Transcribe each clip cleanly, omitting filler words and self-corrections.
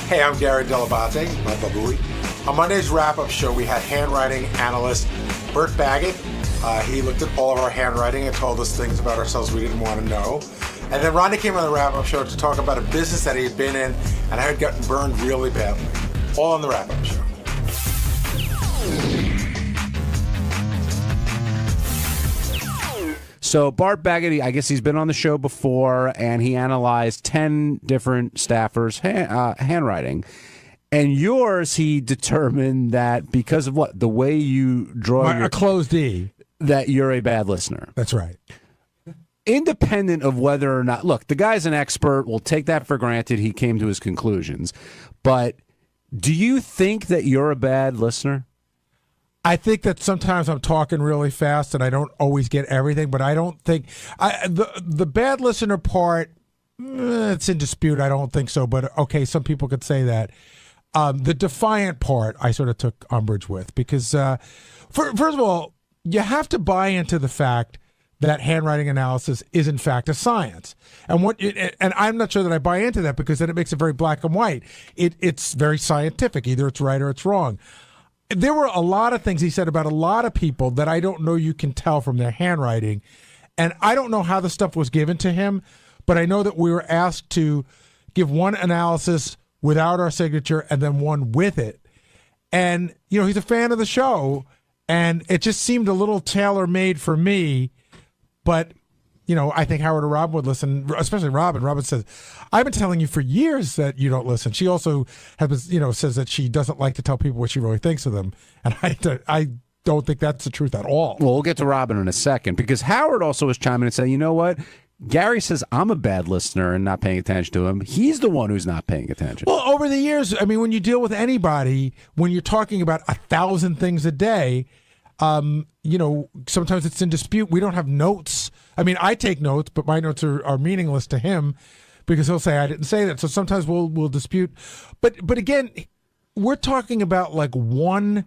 Hey, I'm Gary Dell'Abate, my babooey. On Monday's wrap-up show, we had handwriting analyst Bert Baggett. He looked at all of our handwriting and told us things about ourselves we didn't want to know. And then Ronnie came on the wrap-up show to talk about a business that he had been in and had gotten burned really badly. All on the wrap-up show. So Bart Baggett, I guess he's been on the show before, and he analyzed 10 different staffers' handwriting. And yours, he determined that because of what? The way you draw a closed E. That you're a bad listener. That's right. Independent of whether or not, look, the guy's an expert. We'll take that for granted. He came to his conclusions. But do you think that you're a bad listener? I think that sometimes I'm talking really fast and I don't always get everything, but I don't think the bad listener part, it's in dispute. I don't think so, but okay, some people could say that. The defiant part, I sort of took umbrage with because, first of all, you have to buy into the fact that handwriting analysis is in fact a science, and I'm not sure that I buy into that because then it makes it very black and white. It's very scientific. Either it's right or it's wrong. There were a lot of things he said about a lot of people that I don't know you can tell from their handwriting. And I don't know how the stuff was given to him, but I know that we were asked to give one analysis without our signature and then one with it. And, you know, he's a fan of the show, and it just seemed a little tailor-made for me. But, you know, I think Howard or Robin would listen, especially Robin. Robin says, I've been telling you for years that you don't listen. She also has, you know, says that she doesn't like to tell people what she really thinks of them. And I don't think that's the truth at all. Well, we'll get to Robin in a second because Howard also was chiming in and saying, you know what? Gary says I'm a bad listener and not paying attention to him. He's the one who's not paying attention. Well, over the years, I mean, when you deal with anybody, when you're talking about 1,000 things a day, you know, sometimes it's in dispute. We don't have notes. I mean, I take notes, but my notes are meaningless to him because he'll say I didn't say that. So sometimes we'll dispute. But again, we're talking about like one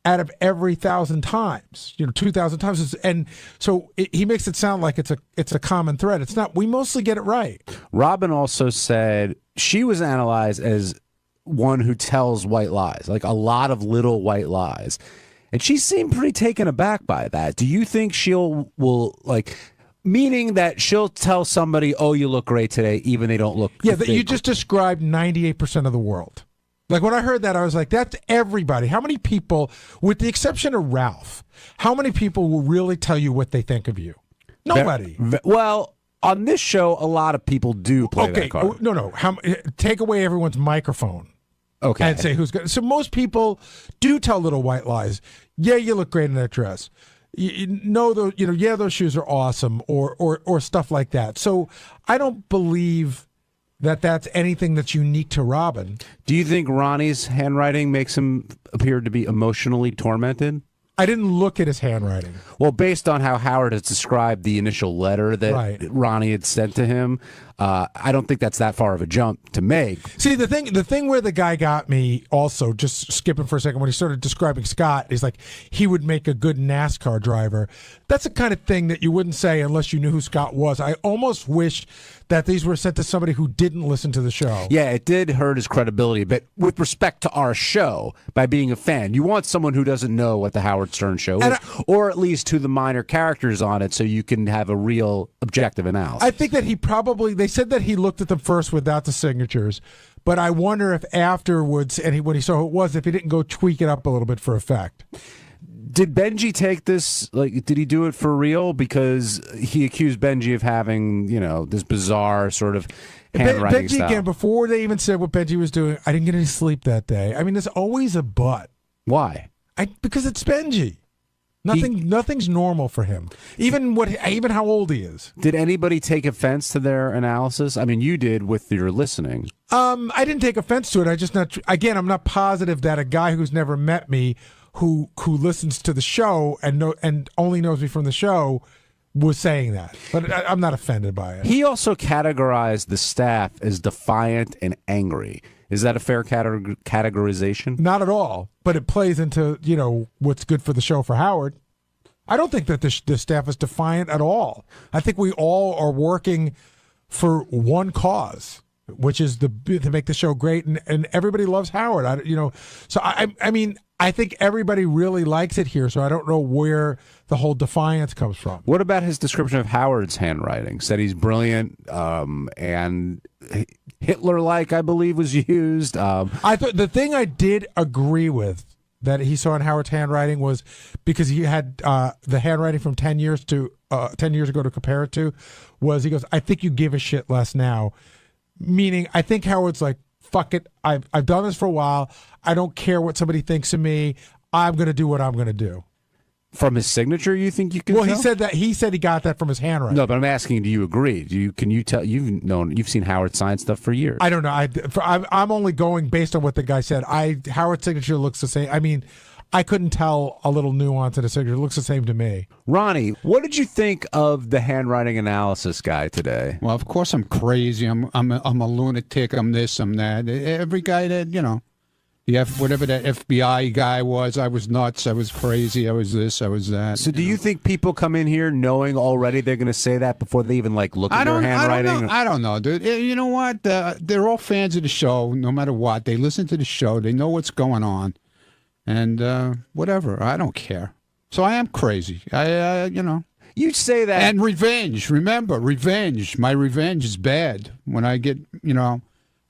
out of every 1,000 times, you know, 2,000 times. And so he makes it sound like it's a common thread. It's not. We mostly get it right. Robin also said she was analyzed as one who tells white lies, like a lot of little white lies. And she seemed pretty taken aback by that. Do you think will like, meaning that she'll tell somebody, oh, you look great today, even they don't look Yeah, that you just described 98% of the world. Like when I heard that, I was like, that's everybody. How many people, with the exception of Ralph, how many people will really tell you what they think of you? Nobody. Well, on this show, a lot of people do play that card. No. Take away everyone's microphone. Okay. And say who's good. So most people do tell little white lies. Yeah, you look great in that dress. Those shoes are awesome, or stuff like that. So I don't believe that that's anything that's unique to Robin. Do you think Ronnie's handwriting makes him appear to be emotionally tormented? I didn't look at his handwriting. Well, based on how Howard has described the initial letter that Ronnie had sent to him, I don't think that's that far of a jump to make. See, the thing where the guy got me also, just skipping for a second, when he started describing Scott, he's like, he would make a good NASCAR driver. That's the kind of thing that you wouldn't say unless you knew who Scott was. I almost wish that these were sent to somebody who didn't listen to the show. Yeah, it did hurt his credibility, but with respect to our show, by being a fan, you want someone who doesn't know what the Howard Stern show is, or at least who the minor characters on it, so you can have a real objective analysis. I think that they said that he looked at them first without the signatures, but I wonder if afterwards, when he saw who it was, if he didn't go tweak it up a little bit for effect. Did Benji take this, did he do it for real? Because he accused Benji of having, this bizarre sort of handwriting Benji, style. again, before they even said what Benji was doing, I didn't get any sleep that day. I mean, there's always a but. Why? Because it's Benji. Nothing's normal for him. Even how old he is. Did anybody take offense to their analysis? I mean, you did with your listening. I didn't take offense to it. I'm not positive that a guy who's never met me, who listens to the show and only knows me from the show, was saying that. But I'm not offended by it. He also categorized the staff as defiant and angry. Is that a fair categorization? Not at all. But it plays into, what's good for the show for Howard. I don't think that the staff is defiant at all. I think we all are working for one cause. which is to make the show great, and everybody loves Howard. So I mean, I think everybody really likes it here. So I don't know where the whole defiance comes from. What about his description of Howard's handwriting? Said he's brilliant, and Hitler-like, I believe, was used. I thought the thing I did agree with that he saw in Howard's handwriting was because he had the handwriting from 10 years ago to compare it to, was he goes, I think you give a shit less now. Meaning, I think Howard's like, fuck it, I've done this for a while. I don't care what somebody thinks of me. I'm going to do what I'm going to do. From his signature, you think you can? Well, tell? he said that. He said he got that from his handwriting. No, but I'm asking, do you agree? Can you tell? You've seen Howard sign stuff for years. I don't know. I'm only going based on what the guy said. Howard's signature looks the same. I mean, I couldn't tell a little nuance in the signature. It looks the same to me. Ronnie, what did you think of the handwriting analysis guy today? Well, of course I'm crazy. I'm a lunatic. I'm this. I'm that. Every guy that whatever that FBI guy was, I was nuts. I was crazy. I was this. I was that. So, do you think people come in here knowing already they're going to say that before they even look at their handwriting? I don't know, dude. You know what? They're all fans of the show, no matter what. They listen to the show. They know what's going on, and whatever. I don't care. So I am crazy. You say that. And revenge. Remember, revenge. My revenge is bad. When I get,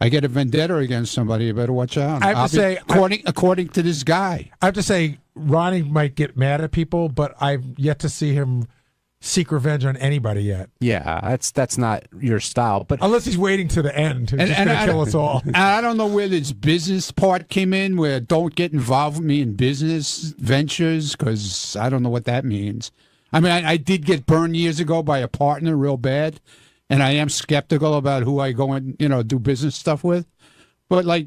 I get a vendetta against somebody, you better watch out. I have to say, according to this guy. I have to say, Ronnie might get mad at people, but I've yet to see him seek revenge on anybody yet. Yeah, that's not your style. But unless he's waiting to the end, he's just going to kill us all. And I don't know where this business part came in, where don't get involved with me in business ventures, because I don't know what that means. I mean, I did get burned years ago by a partner real bad. And I am skeptical about who I go and, do business stuff with. But, I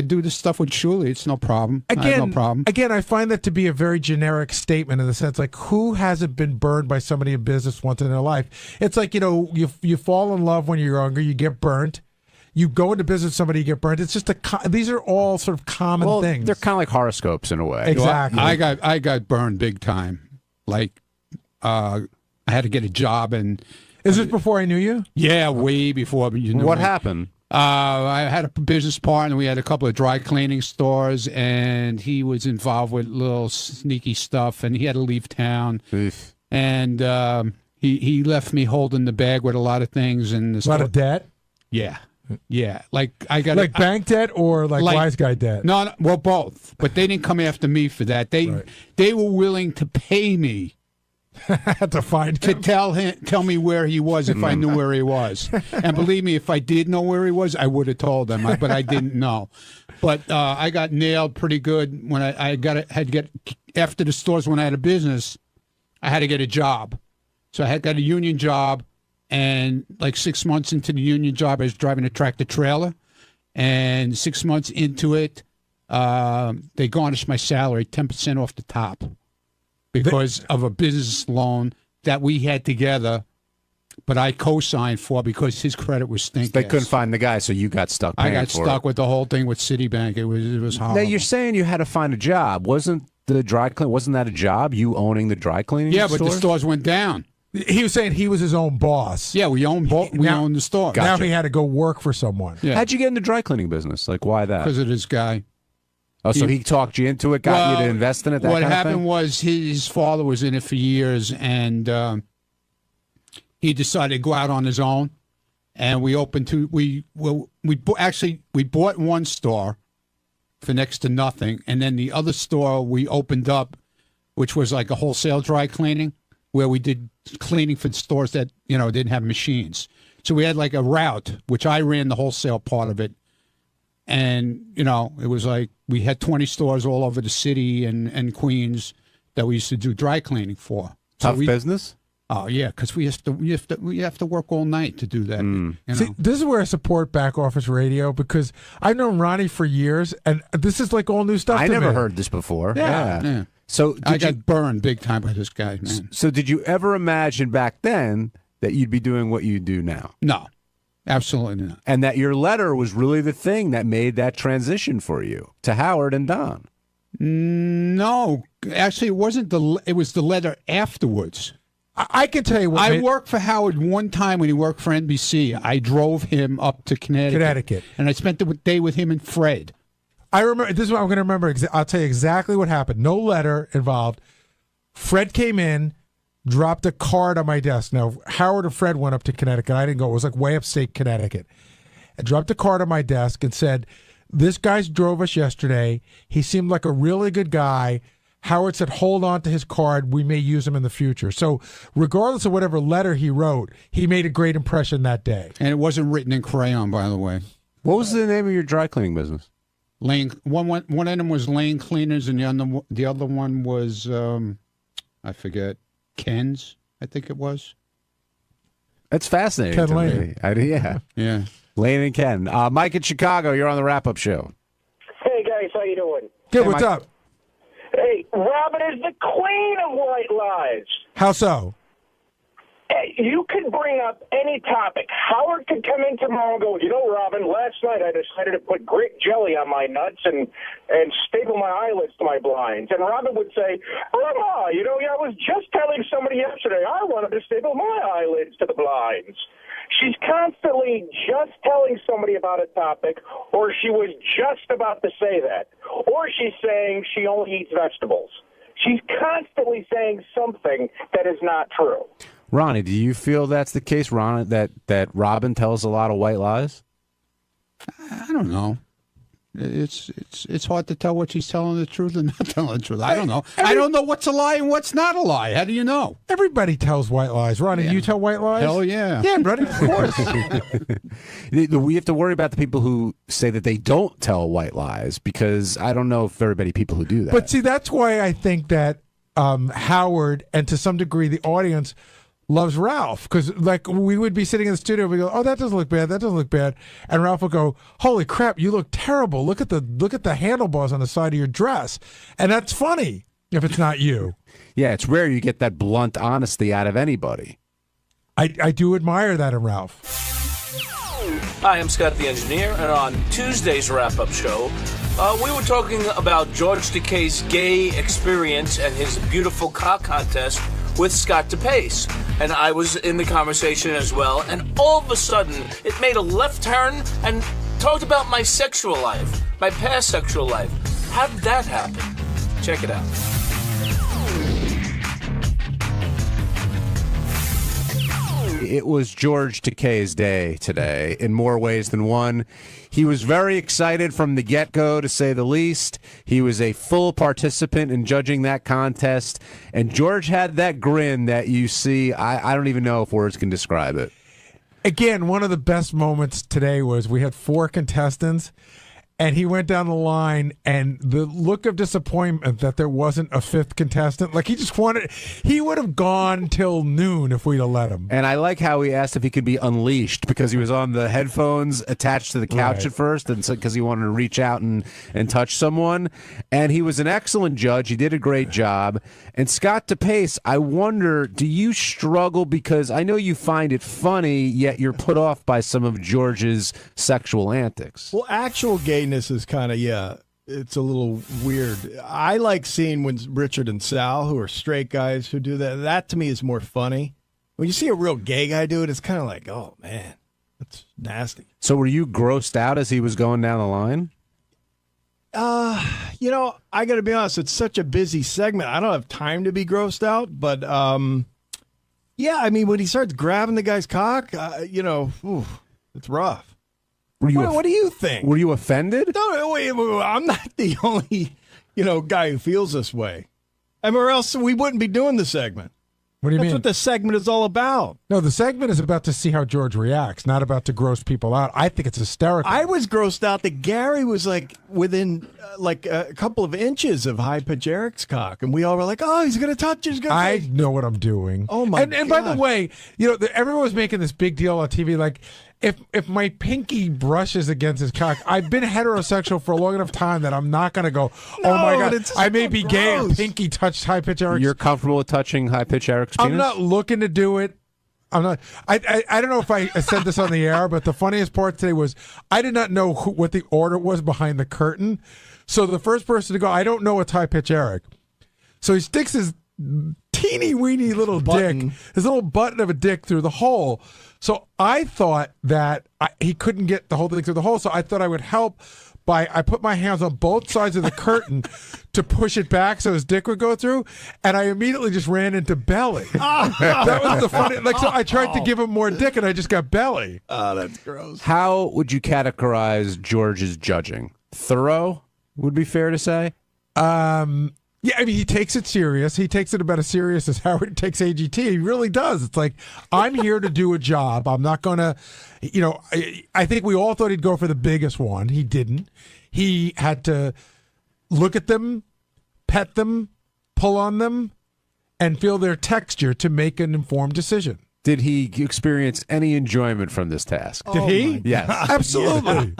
do this stuff with 𝗛cie. It's no problem. I have no problem. Again, I find that to be a very generic statement in the sense, who hasn't been burned by somebody in business once in their life? It's like, you fall in love when you're younger, you get burnt. You go into business with somebody, you get burnt. It's just these are all sort of common things. They're kind of like horoscopes in a way. Exactly. Well, I got burned big time. I had to get a job and... Is this before I knew you? Yeah, way before you knew What me. happened? I had a business partner. We had a couple of dry cleaning stores, and he was involved with little sneaky stuff, and he had to leave town. Oof. And he left me holding the bag with a lot of things. And a lot of debt? Yeah. Yeah. I got bank debt or wise guy debt? No, well, both. But they didn't come after me for that. They were willing to pay me to find him. to tell me where he was if I knew where he was. And believe me, if I did know where he was, I would have told them, but I didn't know. But I got nailed pretty good when had to get after the stores. When I had a business, I had to get a job. So I had got a union job, and 6 months into the union job, I was driving a tractor trailer, and 6 months into it, they garnished my salary 10% off the top. Because of a business loan that we had together, but I co-signed for because his credit was stinking. They couldn't find the guy, so you got stuck. I got stuck with the whole thing with Citibank. It was horrible. Now you're saying you had to find a job. Wasn't the dry clean? Wasn't that a job? You owning the dry cleaning? Yeah, stores? but the stores went down. He was saying he was his own boss. Yeah, we owned the store. Now he had to go work for someone. Yeah. How'd you get in the dry cleaning business? Why that? Because of this guy. Oh, so he talked you into it, got you to invest in it. What happened was his father was in it for years, and he decided to go out on his own. And we opened we bought one store for next to nothing, and then the other store we opened up, which was like a wholesale dry cleaning, where we did cleaning for stores that didn't have machines. So we had a route, which I ran the wholesale part of it. And, it was we had 20 stores all over the city and Queens that we used to do dry cleaning for. Tough business? Oh, yeah, because we have to work all night to do that. See, this is where I support Back Office Radio, because I've known Ronnie for years, and this is all new stuff I to never me. heard this before. Yeah. So I got burned big time by this guy, man. So did you ever imagine back then that you'd be doing what you do now? No. Absolutely not. And that your letter was really the thing that made that transition for you to Howard and Don? No, actually, it wasn't it was the letter afterwards. I can tell you what. I worked for Howard one time when he worked for NBC. I drove him up to Connecticut. And I spent the day with him and Fred. I remember, this is what I'm going to remember. I'll tell you exactly what happened. No letter involved. Fred came in, dropped a card on my desk. Now, Howard and Fred went up to Connecticut. I didn't go. It was like way upstate Connecticut. I dropped a card on my desk and said, this guy drove us yesterday. He seemed like a really good guy. Howard said, hold on to his card. We may use him in the future. So regardless of whatever letter he wrote, he made a great impression that day. And it wasn't written in crayon, by the way. What was the name of your dry cleaning business? Lane. One of them was Lane Cleaners, and the other one was, I forget, Ken's, I think it was. That's fascinating. Ken to Lane. me. Yeah. Yeah. Lane and Ken. Mike in Chicago, you're on the wrap-up show. Hey, guys, how you doing? Good, Hey, what's Mike. up? Hey, Robin is the queen of white lies. How so? Hey, you can bring up any topic. Howard could come in tomorrow and go, you know, Robin, last night I decided to put grape jelly on my nuts and staple my eyelids to my blinds. And Robin would say, Grandma, you know, I was just telling somebody yesterday I wanted to staple my eyelids to the blinds. She's constantly just telling somebody about a topic, or she was just about to say that, or she's saying she only eats vegetables. She's constantly saying something that is not true. Ronnie, do you feel that's the case, Ron, that Robin tells a lot of white lies? I don't know. It's hard to tell what she's telling the truth and not telling the truth. I don't know. I don't know what's a lie and what's not a lie. How do you know? Everybody tells white lies. Ronnie, Yeah. you tell white lies? Hell yeah. Yeah, buddy, of course. We have to worry about the people who say that they don't tell white lies, because I don't know if everybody people who do that. But see, that's why I think that Howard, and to some degree the audience, loves Ralph, because like we would be sitting in the studio, we go, oh, that doesn't look bad, that doesn't look bad, and Ralph would go, holy crap, you look terrible, look at the handlebars on the side of your dress. And that's funny if it's not you. Yeah, it's rare you get that blunt honesty out of anybody. I do admire that in Ralph. Hi, I'm Scott the Engineer, and on Tuesday's wrap-up show, we were talking about George Takei's gay experience and his beautiful cock contest with Scott 𝗏𝗏𝗏, and I was in the conversation as well, and all of a sudden, it made a left turn and talked about my sexual life, my past sexual life. How did that happen? Check it out. It was George Takei's day today in more ways than one. He was very excited from the get-go, to say the least. He was a full participant in judging that contest, and George had that grin that you see. I don't even know if words can describe it. Again, one of the best moments today was we had 4 contestants, and he went down the line, and the look of disappointment that there wasn't a 5th contestant, like he would have gone till noon if we'd have let him. And I like how he asked if he could be unleashed, because he was on the headphones attached to the couch Right. at first, and so because he wanted to reach out and touch someone. And he was an excellent judge. He did a great job. And Scott 𝗏𝗏𝗏, I wonder, do you struggle, because I know you find it funny, yet you're put off by some of George's sexual antics? Well, actual gayness is kind of, it's a little weird. I like seeing when Richard and Sal, who are straight guys who do that. That to me is more funny. When you see a real gay guy do it, it's kind of like, oh, man, that's nasty. So were you grossed out as he was going down the line? You know, I got to be honest, it's such a busy segment. I don't have time to be grossed out, but yeah, I mean, when he starts grabbing the guy's cock, it's rough. What do you think? Were you offended? No, wait, I'm not the only, guy who feels this way. I mean, or else we wouldn't be doing the segment. What do you That's mean? what the segment is all about. No, the segment is about to see how George reacts, not about to gross people out. I think it's hysterical. I was grossed out that Gary was like within a couple of inches of high-pitch Eric's cock, and we all were like, "Oh, he's gonna touch it." I know what I'm doing. Oh my And by the God. way, everyone was making this big deal on TV, like if my pinky brushes against his cock, I've been heterosexual for a long enough time that I'm not gonna go, No, oh my God, it's I may so be gay and gross. pinky touched high pitch Eric's. You're comfortable with touching high-pitch Eric's penis? I'm not looking to do it. I'm not. I don't know if I said this on the air, but the funniest part today was I did not know what the order was behind the curtain. So the first person to go, I don't know what's high pitch Eric. So he sticks his teeny weeny little Button. dick, his little button of a dick through the hole. So I thought that he couldn't get the whole thing through the hole. So I thought I would help I put my hands on both sides of the curtain to push it back so his dick would go through, and I immediately just ran into belly. That was the funny. Like, so I tried to give him more dick, and I just got belly. Oh, that's gross. How would you categorize George's judging? Thorough would be fair to say. Yeah, I mean, he takes it serious. He takes it about as serious as Howard takes AGT. He really does. It's like, I'm here to do a job. I'm not going to, I think we all thought he'd go for the biggest one. He didn't. He had to look at them, pet them, pull on them, and feel their texture to make an informed decision. Did he experience any enjoyment from this task? Did he? Yes. Absolutely.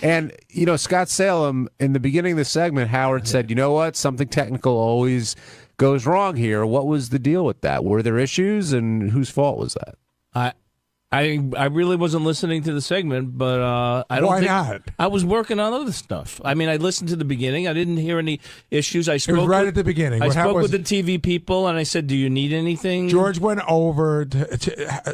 And, Scott Salem, in the beginning of the segment, Howard said, you know what? Something technical always goes wrong here. What was the deal with that? Were there issues, and whose fault was that? I really wasn't listening to the segment, but I don't Why think not? I was working on other stuff. I mean, I listened to the beginning. I didn't hear any issues. I spoke It was right at the beginning. I What spoke was- with the TV people, and I said, "Do you need anything?" George went over.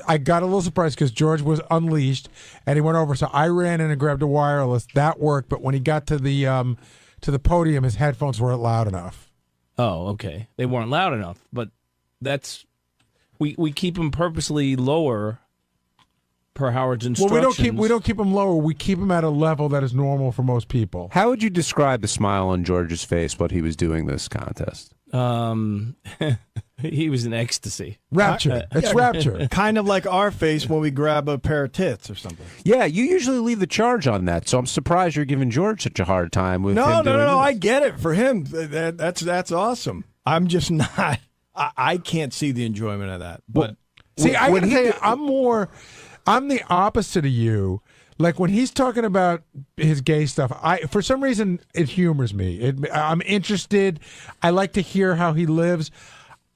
I got a little surprised because George was unleashed, and he went over. So I ran in and grabbed a wireless. That worked, but when he got to the podium, his headphones weren't loud enough. Oh, okay. They weren't loud enough, but that's we keep them purposely lower per Howard's Well, instructions. we don't keep them lower. We keep them at a level that is normal for most people. How would you describe the smile on George's face while he was doing this contest? He was in ecstasy. Rapture. It's rapture. Kind of like our face when we grab a pair of tits or something. Yeah, you usually leave the charge on that, so I'm surprised you're giving George such a hard time with him doing this. I get it for him. That's awesome. I'm just not. I can't see the enjoyment of that. But See, I gotta tell you, I'm the opposite of you. Like when he's talking about his gay stuff, for some reason it humors me. I'm interested. I like to hear how he lives.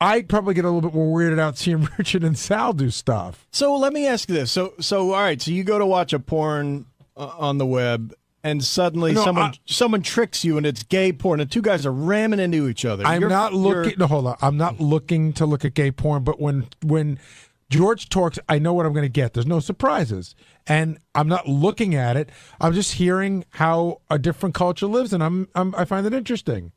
I'd probably get a little bit more weirded out seeing Richard and Sal do stuff. So let me ask you this. So all right. So you go to watch a porn on the web, and suddenly someone tricks you, and it's gay porn, and two guys are ramming into each other. I'm not looking. No, hold on. I'm not looking to look at gay porn. But when George talks, I know what I'm going to get. There's no surprises. And I'm not looking at it. I'm just hearing how a different culture lives, and I find it interesting.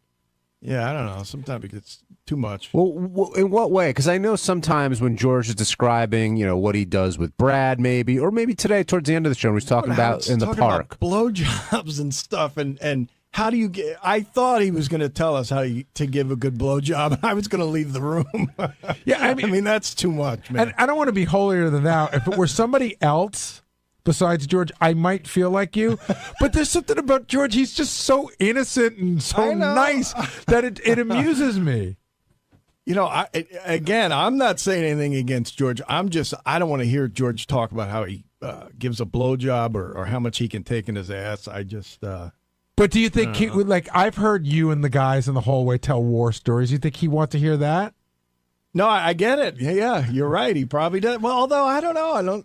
Yeah, I don't know. Sometimes it gets too much. Well, in what way? Because I know sometimes when George is describing, what he does with Brad, maybe, or maybe today towards the end of the show, when he's talking about in the park, blowjobs and stuff, and how do you get? I thought he was going to tell us how to give a good blowjob, and I was going to leave the room. Yeah, I mean that's too much, man. And I don't want to be holier than thou. If it were somebody else besides George, I might feel like you. But there's something about George. He's just so innocent and so nice that it amuses me. I'm not saying anything against George. I don't want to hear George talk about how he gives a blowjob or how much he can take in his ass. I just. But do you think he would, like, I've heard you and the guys in the hallway tell war stories. You think he wants to hear that? No, I get it. Yeah, you're right. He probably does. Well, although I don't know.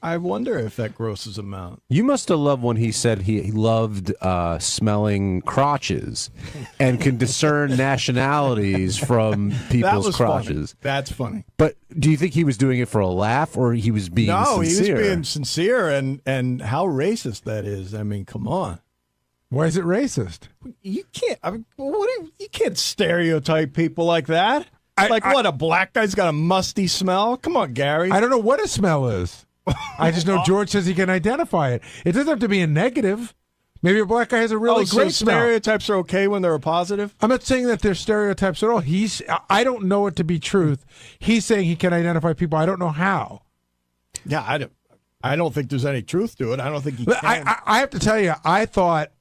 I wonder if that grosses him out. You must have loved when he said he loved smelling crotches and can discern nationalities from people's crotches. Funny. That's funny. But do you think he was doing it for a laugh, or he was being sincere? No, he was being sincere, and how racist that is. I mean, come on. Why is it racist? You can't. You can't stereotype people like that. What, a black guy's got a musty smell? Come on, Gary. I don't know what a smell is. I just know George says he can identify it. It doesn't have to be a negative. Maybe a black guy has a really great smell. Stereotypes are okay when they're a positive? I'm not saying that they're stereotypes at all. I don't know it to be truth. He's saying he can identify people. I don't know how. Yeah, I don't think there's any truth to it. I don't think he can. I have to tell you, I thought,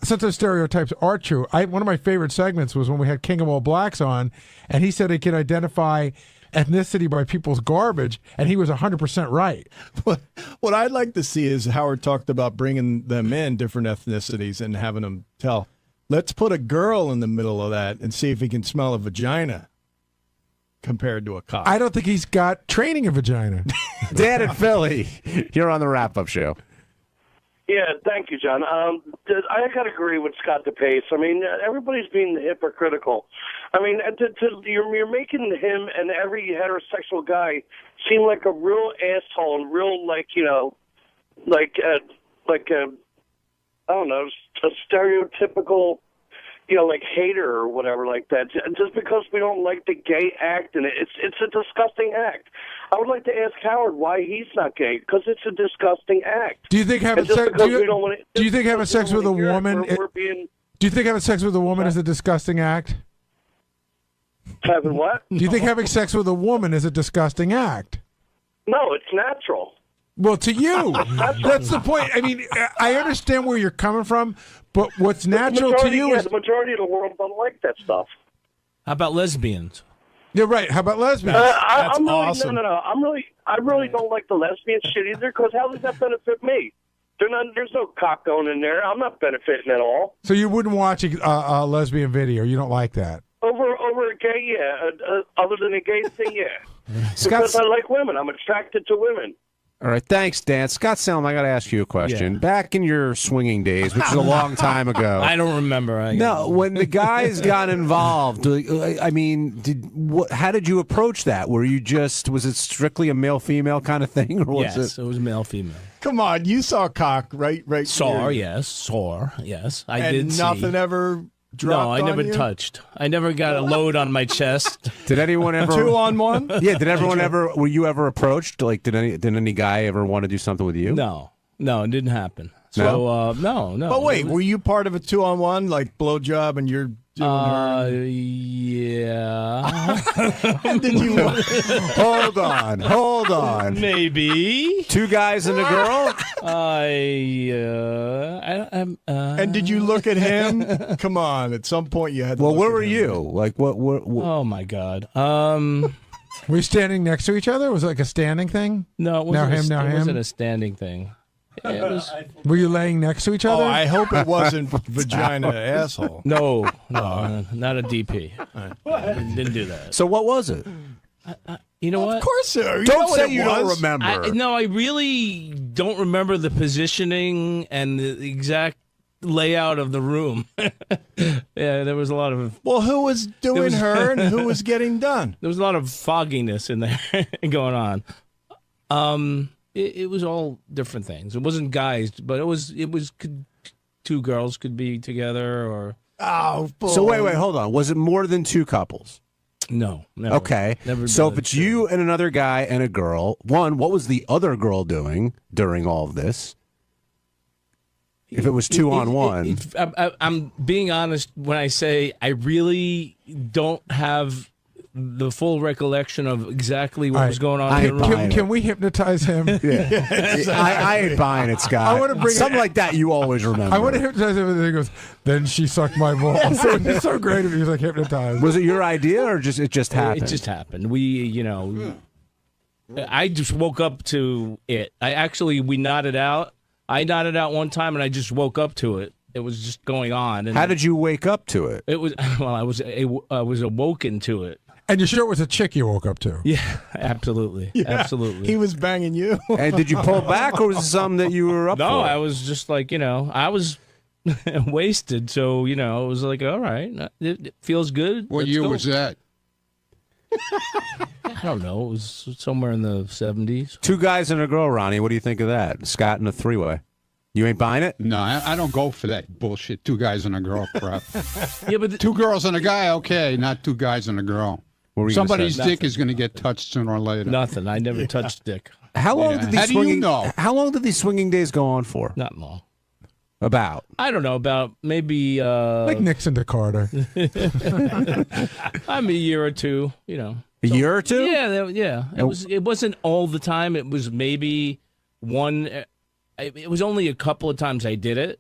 since those stereotypes are true, one of my favorite segments was when we had King of All Blacks on, and he said he could identify ethnicity by people's garbage, and he was 100% right. What I'd like to see is Howard talked about bringing them in, different ethnicities, and having them tell, let's put a girl in the middle of that and see if he can smell a vagina compared to a cock. I don't think he's got training in vagina. Dan and Philly, here on the wrap-up show. Yeah, thank you, John. I got to agree with Scott 𝗏𝗍𝗍. I mean, everybody's being hypocritical. I mean, you're making him and every heterosexual guy seem like a real asshole and real, like, you know, I don't know, a stereotypical, you know, like hater or whatever like that. Just because we don't like the gay act, and it's a disgusting act. I would like to ask Howard why he's not gay, because it's a disgusting act. Do you think having sex? Do you think having sex with a woman? Do you think having sex with a woman is a disgusting act? Having what? Do you think having sex with a woman is a disgusting act? No, it's natural. Well, to you, that's the point. I mean, I understand where you're coming from, but what's natural to you is the majority of the world don't like that stuff. How about lesbians? You're right. How about lesbians? That's I'm really, awesome. No. I really don't like the lesbian shit either, because how does that benefit me? There's no cock going in there. I'm not benefiting at all. So you wouldn't watch a lesbian video? You don't like that? Over a gay, yeah. Other than a gay thing, yeah. Scott's- Because I like women. I'm attracted to women. All right, thanks, Dan. Scott Salem, I got to ask you a question. Back in your swinging days, which is a long time ago. I don't remember. No, when the guys got involved, I mean, how did you approach that? Was it strictly a male-female kind of thing? Or was it was male-female. Come on, you saw cock, right? Saw, here. yes. I and did see. nothing ever dropped No, I never on you? touched. I never got a load on my chest. Did anyone ever 2-on-1? Yeah, did everyone ever? Were you ever approached? Like, did any guy ever want to do something with you? No, it didn't happen. No? So no. But wait, were you part of a 2-on-1, like blowjob, and you're doing her? Yeah. And did you? Hold on. Maybe. Two guys and a girl. And did you look at him? Come on, at some point you had to. Well, look where at were him. you? Like, what? Oh my God. Were you standing next to each other? Was it like a standing thing? No, it Now wasn't. him, now It him? wasn't a standing thing. It was. Were you laying next to each Oh, other? I hope it wasn't vagina asshole. No, not a DP. Didn't do that. So what was it? You know what? Of course, sir. Don't say you don't remember. I really don't remember the positioning and the exact layout of the room. Yeah, there was a lot of. Well, who was doing her and who was getting done? There was a lot of fogginess in there going on. It was all different things. It wasn't guys, but it was two girls could be together or. Oh, boy. So wait, hold on. Was it more than two couples? No, never. Okay. Never So done if it's it. you and another guy and a girl, one, what was the other girl doing during all of this? If it was 2-on-1. I'm being honest when I say I really don't have the full recollection of exactly what was going on in the room. Can we hypnotize him? I ain't buying it, Scott. I want to bring something like that. You always remember. I want to hypnotize him, and then he goes, "Then she sucked my balls." It's so great if he was like hypnotized. Was it your idea or it just happened? It just happened. I just woke up to it. We nodded out. I nodded out one time, and I just woke up to it. It was just going on. And how did you wake up to it? It was I was awoken to it. And you're sure it was a chick you woke up to? Yeah, absolutely. Yeah, Absolutely. He was banging you. And did you pull back, or was it something that you were up for? No, I was just like, I was wasted. So, it was like, all right, it feels good. What Let's year go. was that? I don't know. It was somewhere in the 70s. Two guys and a girl, Ronnie. What do you think of that? Scott and a three-way. You ain't buying it? No, I don't go for that bullshit. Two guys and a girl crap. Yeah, but two girls and a guy, okay, not two guys and a girl. What were you Somebody's gonna say? dick is going to get touched sooner or later. Nothing. I never touched dick. How long Yeah. did these How do you swinging? know? How long did these swinging days go on for? Not long. About. I don't know, about maybe Like Nixon to Carter. I'm a year or two, A year or two? Yeah. It wasn't all the time. It was maybe one. It was only a couple of times I did it.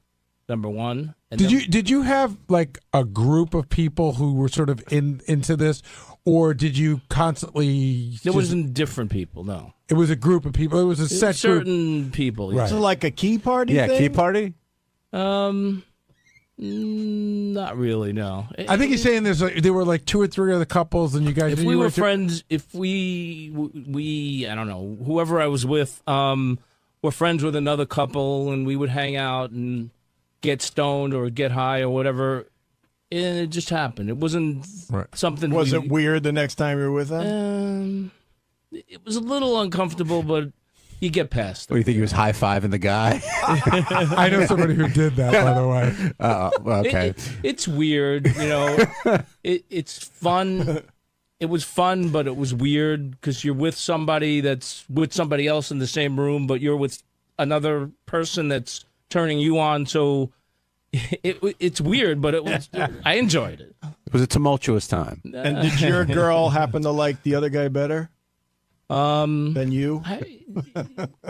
Number one. And Did you have like a group of people who were sort of into this, or did you constantly? There wasn't different people. No, it was a group of people. It was a set group. certain people. Right. So like a key party Yeah, thing? key party? Not really. No. I think he's saying there were like two or three other couples, and you guys. If we were friends, if we I don't know, whoever I was with, were friends with another couple, and we would hang out and get stoned or get high or whatever. And it just happened. It wasn't something. Was it weird the next time you were with them? It was a little uncomfortable, but you get past it. What do you think he was high-fiving the guy? I know somebody who did that, by the way. Okay. It's weird, you know. It's fun. It was fun, but it was weird because you're with somebody that's with somebody else in the same room, but you're with another person that's turning you on. So it's weird, but I enjoyed it. It was a tumultuous time. And did your girl happen to like the other guy better than you?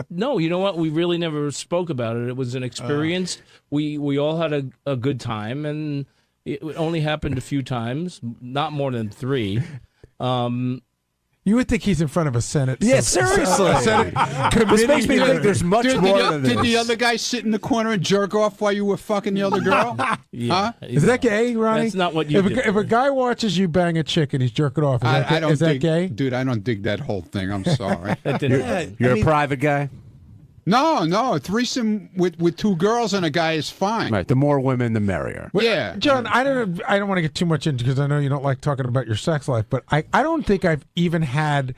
No, you know what? We really never spoke about it. It was an experience. We all had a good time, and it only happened a few times, not more than 3. You would think he's in front of a Senate. Yeah, seriously. This makes me think there's much more than this. Did the other guy sit in the corner and jerk off while you were fucking the other girl? Yeah. Huh? Is that gay, Ronnie? That's not what you do. If a guy watches you bang a chick and he's jerking off, is that gay? Dude, I don't dig that whole thing. I'm sorry. You're a private guy? No, a threesome with 2 girls and a guy is fine. Right. The more women, the merrier. Yeah. John, I don't want to get too much into because I know you don't like talking about your sex life, but I don't think I've even had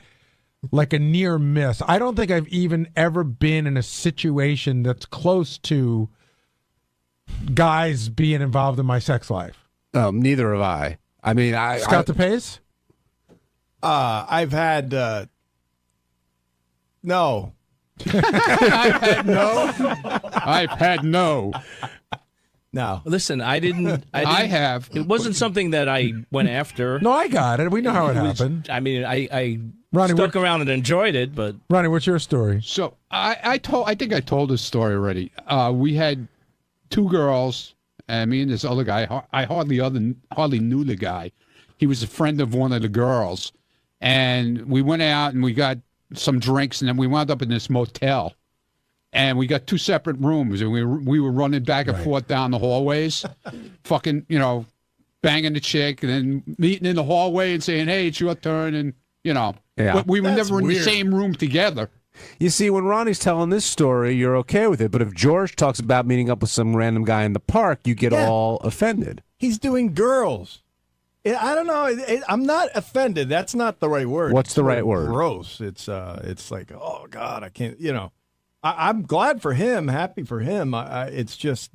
like a near miss. I don't think I've even ever been in a situation that's close to guys being involved in my sex life. Neither have I. I mean, Scott 𝗏𝗍𝗍? I've had no. I've had no. No. Listen, I didn't. I have. It wasn't something that I went after. No, I got it. We know how it happened. I mean, I Ronnie, stuck around and enjoyed it, but Ronnie, what's your story? So I think I told this story already. We had 2 girls, and me and this other guy. I hardly knew the guy. He was a friend of one of the girls, and we went out and we got some drinks, and then we wound up in this motel. And we got 2 separate rooms, and we were running back and forth down the hallways, fucking, banging the chick, and then meeting in the hallway and saying, "Hey, it's your turn," and but we were never in the same room together. You see, when Ronnie's telling this story, you're okay with it, but if George talks about meeting up with some random guy in the park, you get all offended. He's doing girls. I don't know. I'm not offended. That's not the right word. What's the right word? Gross. It's like, oh God, I can't. I'm glad for him, happy for him. It's just,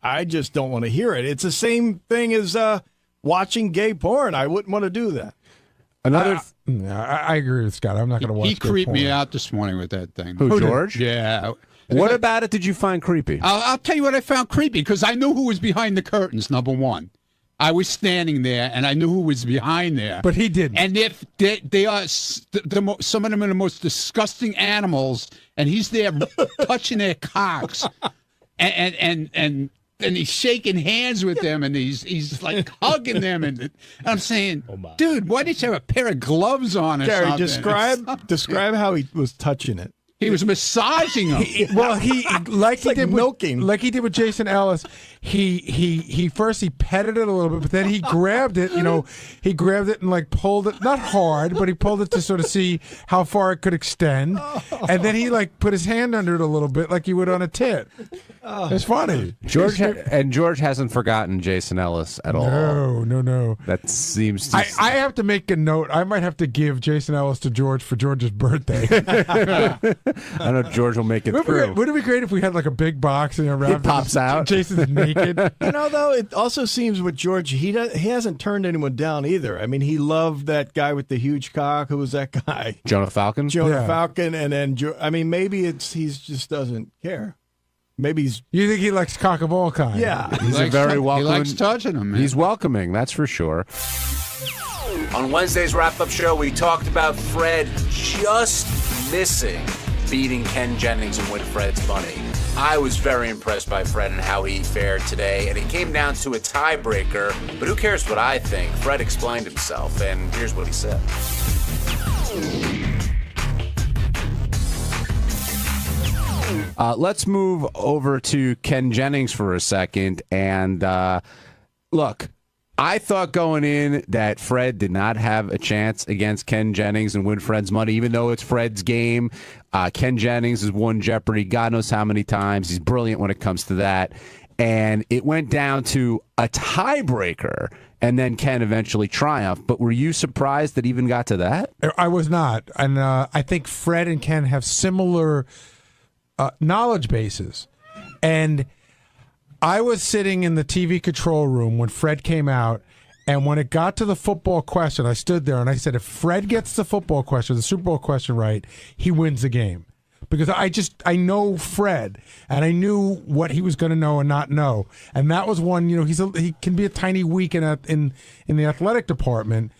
I just don't want to hear it. It's the same thing as watching gay porn. I wouldn't want to do that. I agree with Scott. I'm not going to watch. He creeped me out this morning with that thing. Who, George? Yeah. What about it did you find creepy? I'll tell you what I found creepy, because I knew who was behind the curtains, number one. I was standing there, and I knew who was behind there. But he didn't. And if they are, some of them are the most disgusting animals, and he's there touching their cocks, and he's shaking hands with them, and he's like hugging them, and I'm saying, dude, why didn't you have a pair of gloves on or Gary, something? describe how he was touching it. He was massaging them. Like he did milking. Like he did with Jason Ellis. He first petted it a little bit, but then he grabbed it. He grabbed it and like pulled it, not hard, but he pulled it to sort of see how far it could extend, and then he like put his hand under it a little bit, like you would on a tit. It's funny. George hasn't forgotten Jason Ellis at all. No. That seems to. I have to make a note. I might have to give Jason Ellis to George for George's birthday. I know George will make it through. Wouldn't it be great if we had like a big box and around it pops out? Jason's naked. Though, it also seems with George, he hasn't turned anyone down either. I mean, he loved that guy with the huge cock. Who was that guy? Jonah Falcon. Falcon, and then maybe he just doesn't care. Maybe he's. You think he likes cock of all kinds? Yeah, he's a very welcoming. He likes touching him. Man. He's welcoming, that's for sure. On Wednesday's wrap-up show, we talked about Fred just missing beating Ken Jennings and Winifred's money. I was very impressed by Fred and how he fared today, and it came down to a tiebreaker, but who cares what I think? Fred explained himself, and here's what he said. Let's move over to Ken Jennings for a second, and look, I thought going in that Fred did not have a chance against Ken Jennings and win Fred's money, even though it's Fred's game. Ken Jennings has won Jeopardy God knows how many times. He's brilliant when it comes to that. And it went down to a tiebreaker, and then Ken eventually triumphed. But were you surprised that even got to that? I was not. And I think Fred and Ken have similar knowledge bases. And I was sitting in the TV control room when Fred came out, and when it got to the football question, I stood there and I said, if Fred gets the football question, the Super Bowl question right, he wins the game. Because I know Fred, and I knew what he was going to know and not know. And that was one, he can be a tiny weak in the athletic department.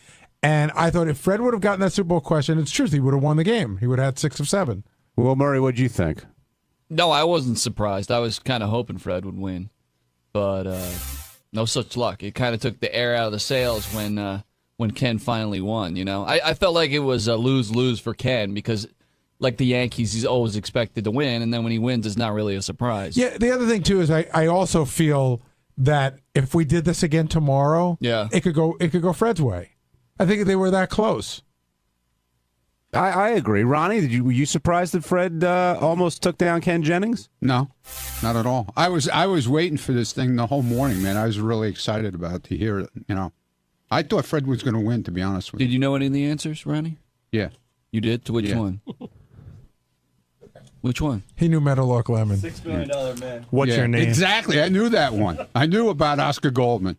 And I thought if Fred would have gotten that Super Bowl question, it's true, he would have won the game. He would have had 6 of 7. Well, Murray, what'd you think? No, I wasn't surprised. I was kind of hoping Fred would win. But no such luck. It kind of took the air out of the sails when Ken finally won, I felt like it was a lose-lose for Ken because, like the Yankees, he's always expected to win, and then when he wins, it's not really a surprise. Yeah, the other thing, too, is I also feel that if we did this again tomorrow, it could go Fred's way. I think they were that close. I agree. Ronnie, were you surprised that Fred almost took down Ken Jennings? No, not at all. I was waiting for this thing the whole morning, man. I was really excited about it to hear it. I thought Fred was going to win, to be honest with you. Did you know any of the answers, Ronnie? Yeah. You did? To which one? Which one? He knew Meadowlark Lemon. $6 million man. What's your name? Exactly. I knew that one. I knew about Oscar Goldman.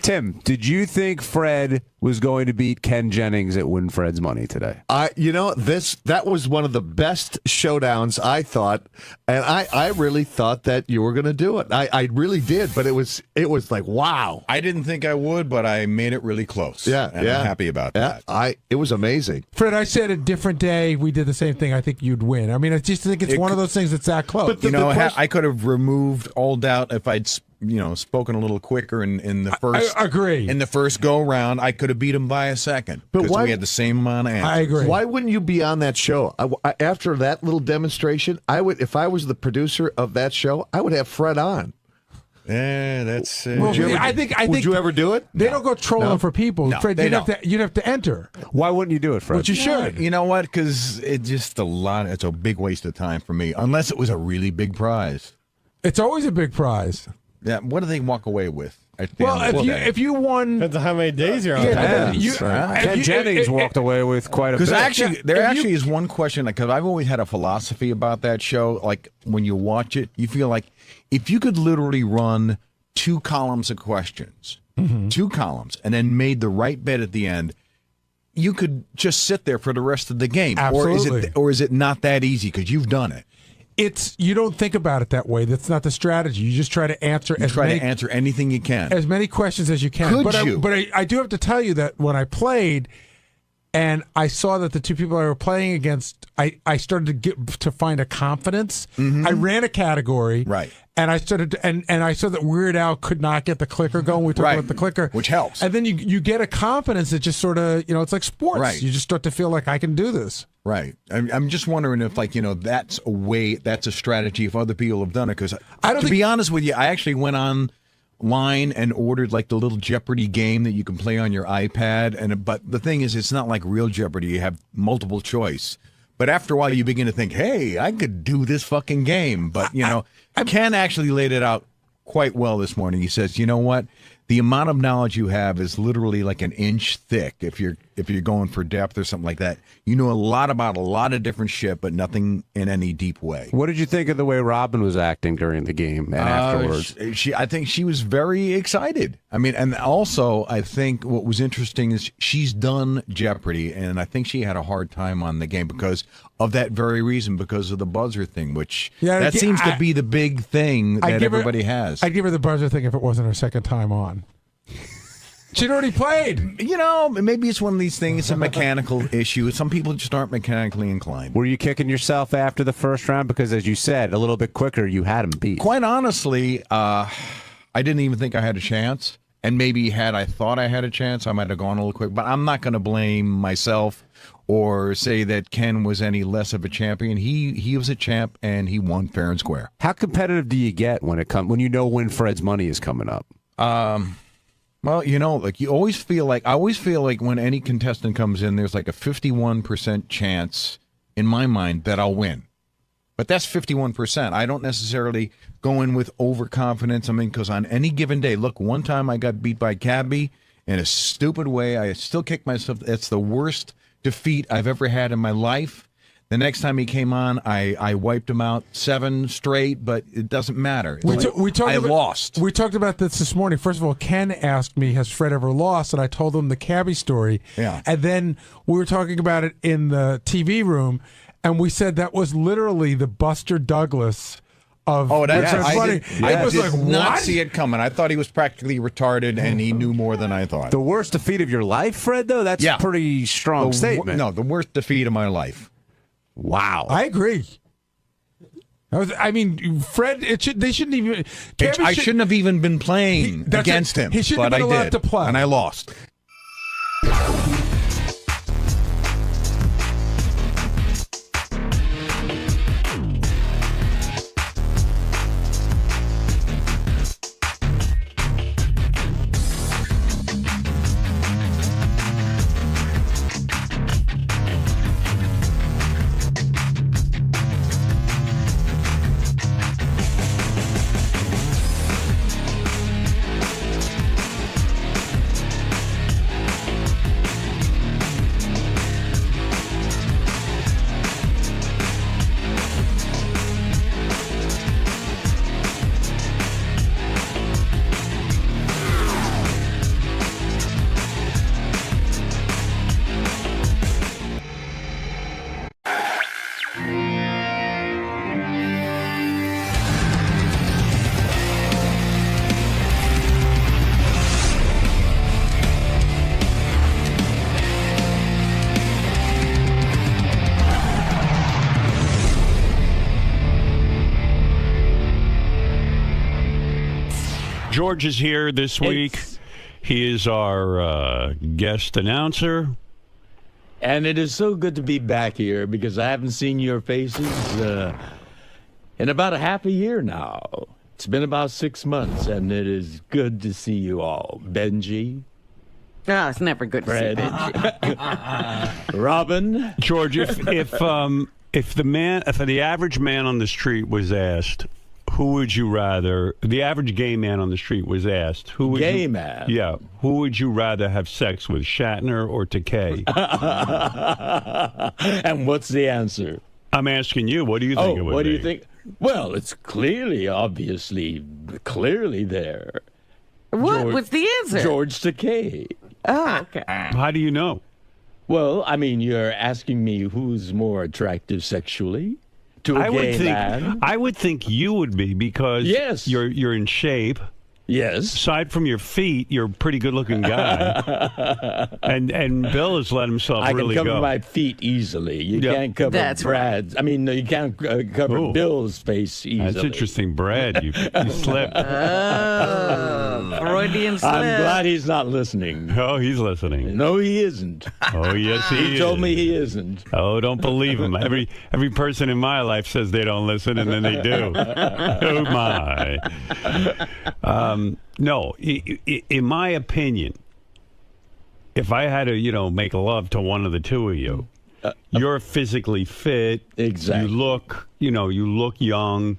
Tim, did you think Fred was going to beat Ken Jennings at Win Fred's Money today? That was one of the best showdowns, I thought, and I really thought that you were going to do it. I really did, but it was like, wow. I didn't think I would, but I made it really close. Yeah, and I'm happy about that. It was amazing. Fred, I said a different day we did the same thing. I think you'd win. I mean, I just think it's one of those things that's that close. But I could have removed all doubt if I'd spoken a little quicker in the first. I agree. In the first go round, I could have beat him by a second because we had the same amount of answers. I agree. Why wouldn't you be on that show? After that little demonstration, I would. If I was the producer of that show, I would have Fred on. Yeah, that's. Would you ever do it? They don't go trolling for people. No, Fred, you'd have to enter. Why wouldn't you do it, Fred? But you should. You know what? Because it's just it's a big waste of time for me. Unless it was a really big prize. It's always a big prize. Yeah. What do they walk away with? Well, if you won, depends on how many days you're on. Ken Jennings walked away with quite a bit. Because there actually is one question, because I've always had a philosophy about that show. Like when you watch it, you feel like if you could literally run 2 columns of questions, 2 columns, and then made the right bet at the end, you could just sit there for the rest of the game. Absolutely. Or is it not that easy because you've done it? You don't think about it that way. That's not the strategy. You just try to answer answer anything you can, as many questions as you can. But I do have to tell you that when I played, and I saw that the 2 people I were playing against, I started to find a confidence. I ran a category, right, and I started to, and I saw that Weird Al could not get the clicker going. We talked about the clicker, which helps, and then you get a confidence that just sort of it's like sports. Right. You just start to feel like I can do this. Right. I'm just wondering if, that's a strategy if other people have done it. Because to be honest with you, I actually went online and ordered the little Jeopardy game that you can play on your iPad. But the thing is, it's not like real Jeopardy. You have multiple choice. But after a while, you begin to think, hey, I could do this fucking game. But, Ken actually laid it out quite well this morning. He says, you know what? The amount of knowledge you have is literally like an inch thick if you're going for depth or something like that. You know a lot about a lot of different shit, but nothing in any deep way. What did you think of the way Robin was acting during the game and afterwards? I think she was very excited. I mean, and also I think what was interesting is she's done Jeopardy, and I think she had a hard time on the game because of that very reason, because of the buzzer thing, which that seems to be the big thing that everybody has. I'd give her the buzzer thing if it wasn't her second time on. She'd already played. Maybe it's one of these things. It's a mechanical issue. Some people just aren't mechanically inclined. Were you kicking yourself after the first round? Because, as you said, a little bit quicker, you had him beat. Quite honestly, I didn't even think I had a chance. And maybe had I thought I had a chance, I might have gone a little quick. But I'm not going to blame myself or say that Ken was any less of a champion. He was a champ, and he won fair and square. How competitive do you get when you know Win Fred's Money is coming up? Well, you know, like I always feel like when any contestant comes in, there's like a 51% chance in my mind that I'll win. But that's 51%. I don't necessarily go in with overconfidence. I mean, because on any given day, look, one time I got beat by Cabby in a stupid way. I still kick myself. It's the worst defeat I've ever had in my life. The next time he came on, I wiped him out 7 straight, but it doesn't matter. I lost. We talked about this morning. First of all, Ken asked me, has Fred ever lost? And I told him the Cabby story. Yeah. And then we were talking about it in the TV room, and we said that was literally the Buster Douglas of that's funny. I was like, not what? see it coming. I thought he was practically retarded, and he knew more than I thought. The worst defeat of your life, Fred, though? That's a pretty strong statement. No, the worst defeat of my life. Wow. I agree. I mean, Fred, they shouldn't even... I shouldn't have even been playing against him. He shouldn't have been allowed to play. And I lost. George is here this week. He is our guest announcer. And it is so good to be back here because I haven't seen your faces in about a half a year now. It's been about 6 months, and it is good to see you all. Benji. Oh, it's never good to Fred, see Benji. Robin. George, if the average man on the street was asked, who would you rather? The average gay man on the street was asked, who would gay you, man? Yeah, who would you rather have sex with, Shatner or Takei? And what's the answer? I'm asking you. What do you think it would be? What do you think? Well, it's obviously clearly there. What's the answer? George Takei. Oh, okay. How do you know? Well, I mean, you're asking me who's more attractive sexually to a gay man. I would think you would be because you're in shape. Yes. Aside from your feet, you're a pretty good-looking guy. and Bill has let himself really go. I can cover my feet easily. You can't cover Brad's. I mean, you can't cover Bill's face easily. That's interesting, Brad. You slipped. Freudian slip. I'm glad he's not listening. Oh, he's listening. No, he isn't. Oh, yes, he is. He told me he isn't. Oh, don't believe him. Every person in my life says they don't listen, and then they do. Oh, my. No, in my opinion, if I had to, make love to one of the two of you, you're physically fit. Exactly. You look young.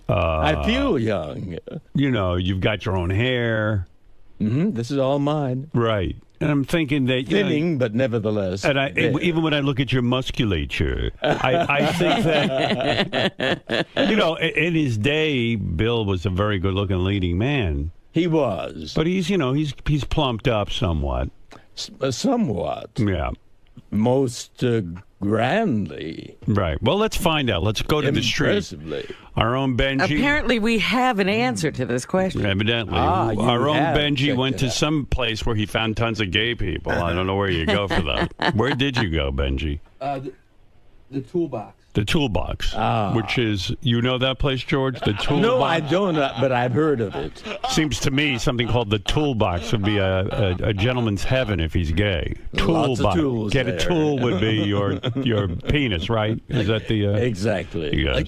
I feel young. You've got your own hair. Mm-hmm. This is all mine. Right. And I'm thinking that thinning, but nevertheless. And even when I look at your musculature, I think that in his day, Bill was a very good-looking leading man. He was, but he's plumped up somewhat. Somewhat. Yeah. Most grandly. Right. Well, let's find out. Let's go to the street. Our own Benji. Apparently, we have an answer to this question. Evidently. Our own Benji went to some place where he found tons of gay people. I don't know where you go for that. Where did you go, Benji? The Toolbox. The Toolbox, which is, that place, George? The Toolbox? No, I don't, but I've heard of it. Seems to me something called the Toolbox would be a gentleman's heaven if he's gay. Lots of tools Get there. a tool would be your penis, right? Is that the... Exactly. Yes.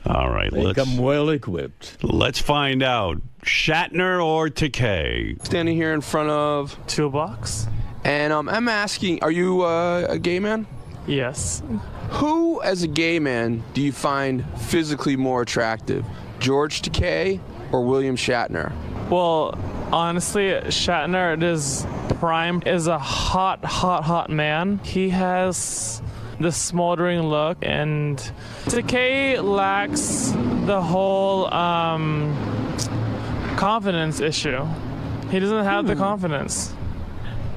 All right, They come well equipped. Let's find out. Shatner or Takei? Standing here in front of Toolbox. And I'm asking, are you a gay man? Yes. Who, as a gay man, do you find physically more attractive? George Takei or William Shatner? Well, honestly, Shatner is a hot man. He has the smoldering look, and Takei lacks the whole confidence issue. He doesn't have the confidence.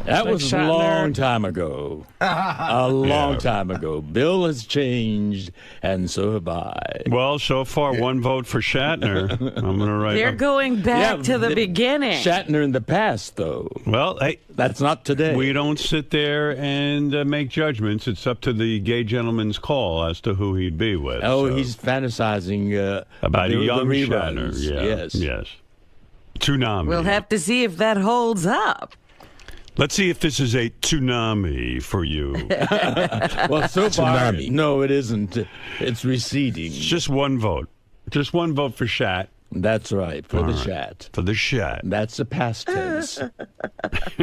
That Like was a Shatner. long time ago. A long time ago. Bill has changed, and so have I. Well, so far, one vote for Shatner. I'm going to write. They're going back to the beginning. Shatner in the past, though. Well, hey, that's not today. We don't sit there and make judgments. It's up to the gay gentleman's call as to who he'd be with. Oh, so. he's fantasizing about the a young reruns. Shatner. Yeah. Yes. Yes. Tsunami. We'll have to see if that holds up. Let's see if this is a tsunami for you. Well, so far, no, it isn't. It's receding. It's just one vote. Just one vote for Shat. That's right, for All the right. Shat. For the Shat. That's the past tense.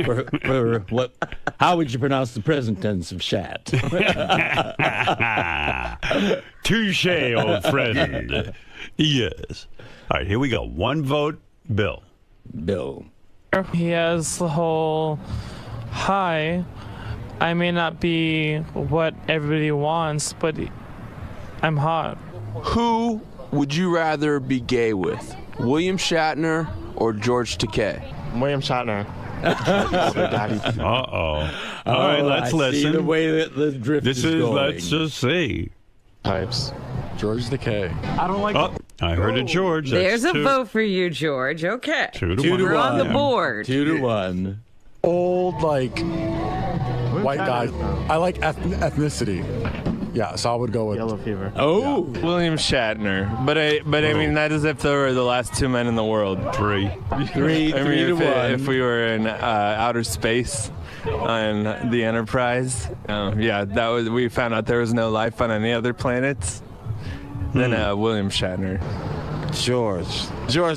for what? How would you pronounce the present tense of Shat? Touche, old friend. Yes. All right, here we go. One vote, Bill. Bill. He has the whole, hi, I may not be what everybody wants, but I'm hot. Who would you rather be gay with? William Shatner or George Takei? William Shatner. Uh-oh. All right, let's I listen. See the way that the drift This is going. Let's just see. Types. George Takei. I don't like. Oh, I heard a George. That's There's a two. vote for you, George. Okay. 2 to 1. We're on the board. 2-1. Old, white guy. I like ethnicity. Yeah, so I would go with Yellow Fever. Oh, William Shatner. But I mean, that is if they were the last two men in the world. 3. 3 I mean, to 1. if we were in outer space on the Enterprise, we found out there was no life on any other planets. Then William Shatner. George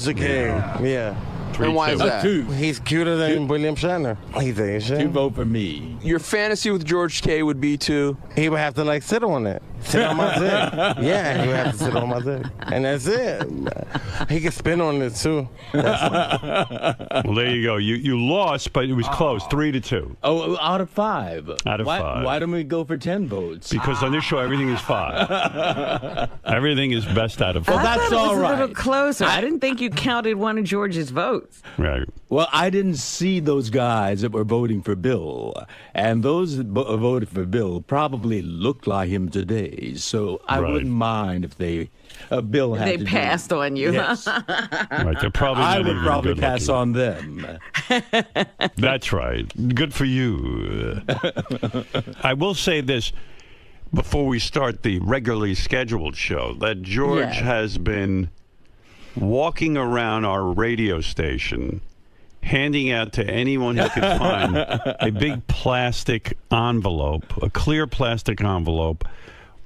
Takei. Yeah. And why is that? He's cuter than William Shatner. He's Asian. 2 vote for me. Your fantasy with George Takei would be to? He would have to sit on it. Sit on my dick. Yeah, he would have to sit on my dick. And that's it. He can spin on it too. Well, there you go. You lost, but it was close. 3 to 2. Oh, out of 5. Out of 5. Why don't we go for 10 votes? Because on this show, everything is 5. Everything is best out of 5. I thought that's it was all a right. little closer. I didn't think you counted one of George's votes. Right. Well, I didn't see those guys that were voting for Bill, and those that voted for Bill probably looked like him today. So I Right. wouldn't mind if they Bill had They to do passed on you. Yes. Right. They're probably I not would even probably good pass looking. on them. That's right. Good for you. I will say this before we start the regularly scheduled show, that George Yes. has been walking around our radio station handing out to anyone who could find a big plastic envelope, a clear plastic envelope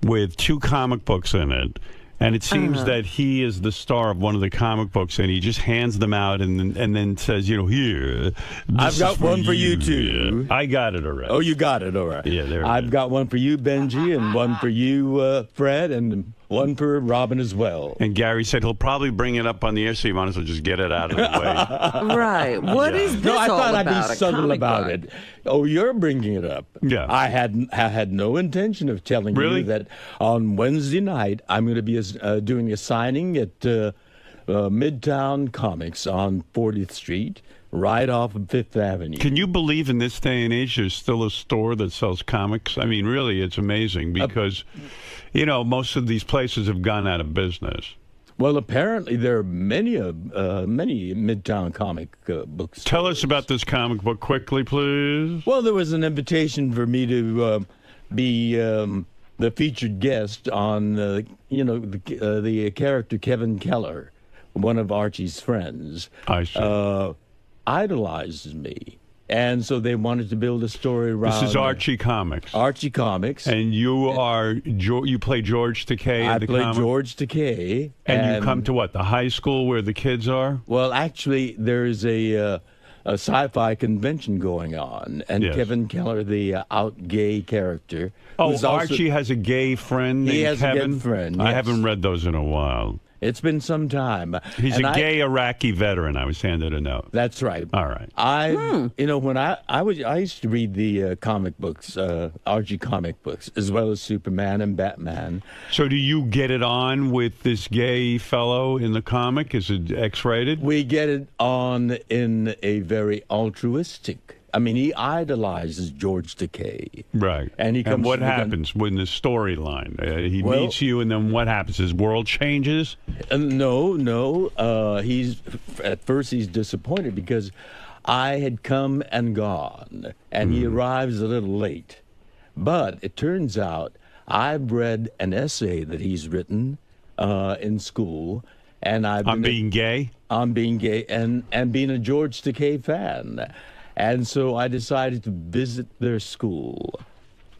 with 2 comic books in it. And it seems that he is the star of one of the comic books, and he just hands them out and then says, here. I've got one for you, too. I got it already. Oh, you got it, all right. Yeah, there it I've is. got one for you, Benji, and one for you, Fred, and one for Robin as well. And Gary said he'll probably bring it up on the air, so you might as well just get it out of the way. Right. What is this No, I all thought I'd about? be A subtle comic about book? it. Oh, you're bringing it up. Yeah. I had no intention of telling Really? you that on Wednesday night I'm going to be doing a signing at Midtown Comics on 40th Street, right off of Fifth Avenue. Can you believe in this day and age there's still a store that sells comics? I mean, really, it's amazing because, most of these places have gone out of business. Well, apparently there are many Midtown comic books. Tell us about this comic book quickly, please. Well, there was an invitation for me to be the featured guest on, the character Kevin Keller, one of Archie's friends. I see. Idolizes me. And so they wanted to build a story around. This is Archie Comics. Archie Comics. And you you play George Takei I in the play comic? George Takei. And you come to what, the high school where the kids are? Well, actually, there's a sci-fi convention going on, and Yes. Kevin Keller, the out gay character. Oh, who's also- Archie has a gay friend named He has Kevin? a gay friend. I yes. haven't read those in a while. It's been some time. He's And a gay Iraqi veteran. I was handed a note. That's right. All right. When I used to read the comic books, Archie comic books, as well as Superman and Batman. So do you get it on with this gay fellow in the comic? Is it X-rated? We get it on in a very altruistic. I mean, he idolizes George Takei. Right. And he comes. what happens when the storyline? He Well- meets you, and then what happens? His world changes? No. He's at first he's disappointed because I had come and gone, and he arrives a little late. But it turns out I've read an essay that he's written in school, and I'm being gay. I'm being gay, and being a George Takei fan. And so I decided to visit their school,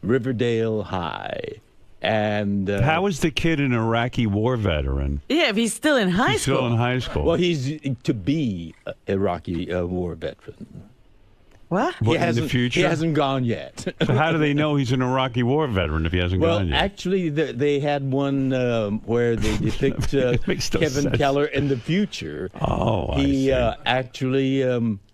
Riverdale High. And How is the kid an Iraqi war veteran? Yeah, if he's still in high He's school. still in high school. Well, he's to be an Iraqi war veteran. What? What, in the future? He hasn't gone yet. So how do they know he's an Iraqi war veteran if he hasn't Well, gone yet? actually, they had one where they depict makes no Kevin sense. Keller in the future. Oh, I he see. Actually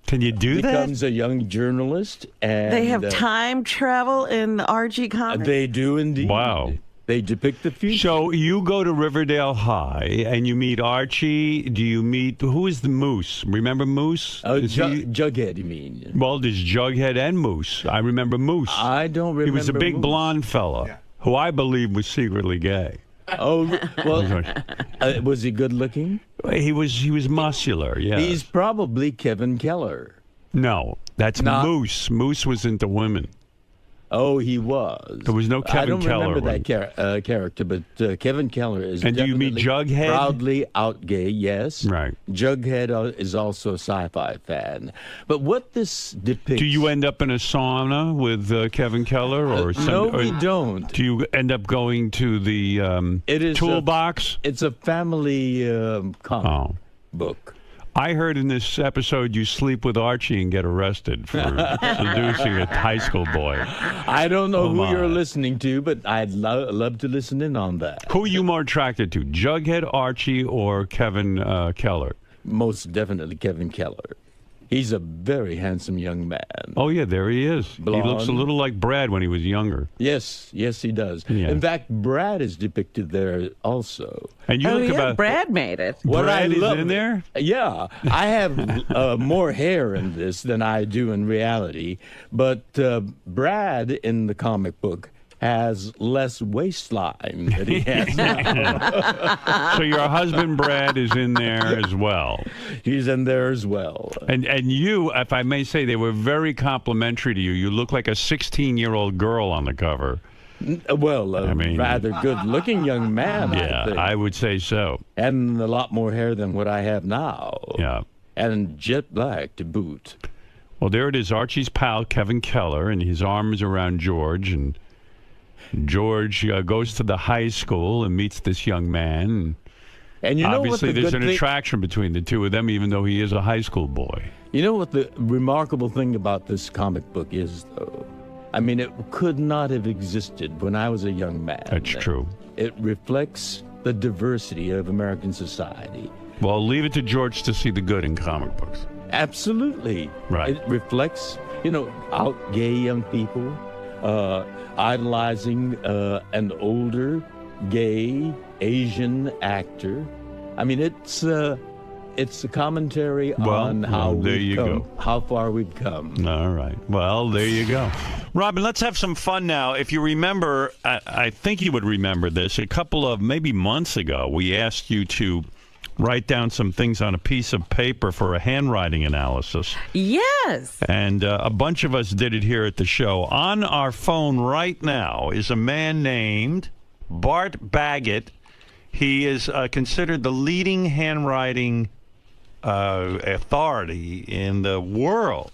Can you do that? becomes a young journalist. And They have time travel in the Archie comics. They do indeed. Wow. They depict the future. So you go to Riverdale High and you meet Archie. Do you meet, who is the Moose? Remember Moose? Is he- Jughead, you mean? Well, there's Jughead and Moose. I remember Moose. I don't remember. He was a big Moose. blonde fella who I believe was secretly gay. Oh, well, was he good looking? He was muscular, yeah. He's probably Kevin Keller. No, that's Moose. Moose was into women. Oh, he was. There was no Kevin I don't Keller. remember that character, but Kevin Keller is. And do you meet definitely Jughead? Proudly out gay, yes. Right. Jughead is also a sci-fi fan. But what this depicts. Do you end up in a sauna with Kevin Keller, or no, we don't. Do you end up going to the toolbox? It's a family comic book. I heard in this episode you sleep with Archie and get arrested for seducing a high school boy. I don't know Come who on. you're listening to, but I'd love to listen in on that. Who are you more attracted to, Jughead, Archie, or Kevin Keller? Most definitely Kevin Keller. He's a very handsome young man. Oh, yeah, there he is. Blonde. He looks a little like Brad when he was younger. Yes, he does. Yeah. In fact, Brad is depicted there also. And you look about... Brad made it. Brad is in there? Yeah, I have more hair in this than I do in reality, but Brad in the comic book has less waistline than he has now. So your husband Brad is in there as well. He's in there as well. And you, if I may say, they were very complimentary to you. You look like a 16-year-old girl on the cover. Well, I mean, rather good-looking young man. Yeah, I think. I would say so. And a lot more hair than what I have now. Yeah. And jet black to boot. Well, there it is, Archie's pal, Kevin Keller, and his arm is around George, and George goes to the high school and meets this young man. And you know obviously what the there's good an thing- attraction between the two of them, even though he is a high school boy. You know what the remarkable thing about this comic book is, though? I mean, it could not have existed when I was a young man. That's true. It reflects the diversity of American society. Well, leave it to George to see the good in comic books. Absolutely. Right. It reflects, out gay young people, idolizing an older gay Asian actor. I mean, it's a commentary on how far we've come. All right. Well, there you go. Robin, let's have some fun now. If you remember, I think you would remember this. A couple of maybe months ago, we asked you to write down some things on a piece of paper for a handwriting analysis. Yes. And a bunch of us did it here at the show. On our phone right now is a man named Bart Baggett. He is considered the leading handwriting authority in the world.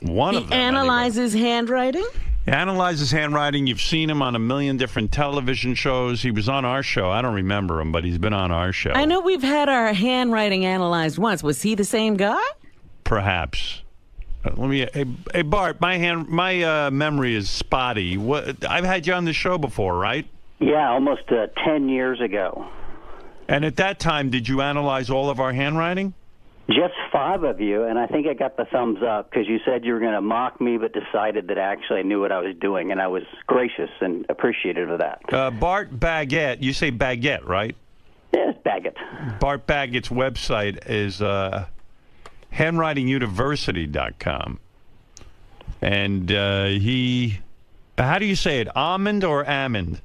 One of them. He analyzes handwriting? He analyzes handwriting. You've seen him on a million different television shows. He was on our show. I don't remember him, but he's been on our show. I know we've had our handwriting analyzed once. Was he the same guy? Perhaps. Hey Bart, my memory is spotty. I've had you on the show before, right? Yeah, almost 10 years ago. And at that time, did you analyze all of our handwriting? Just 5 of you, and I think I got the thumbs up because you said you were going to mock me, but decided that actually I knew what I was doing, and I was gracious and appreciative of that. Bart Baguette, you say Baguette, right? Yeah, it's Baguette. Bart Baguette's website is handwritinguniversity.com. And he... How do you say it? Almond or almond?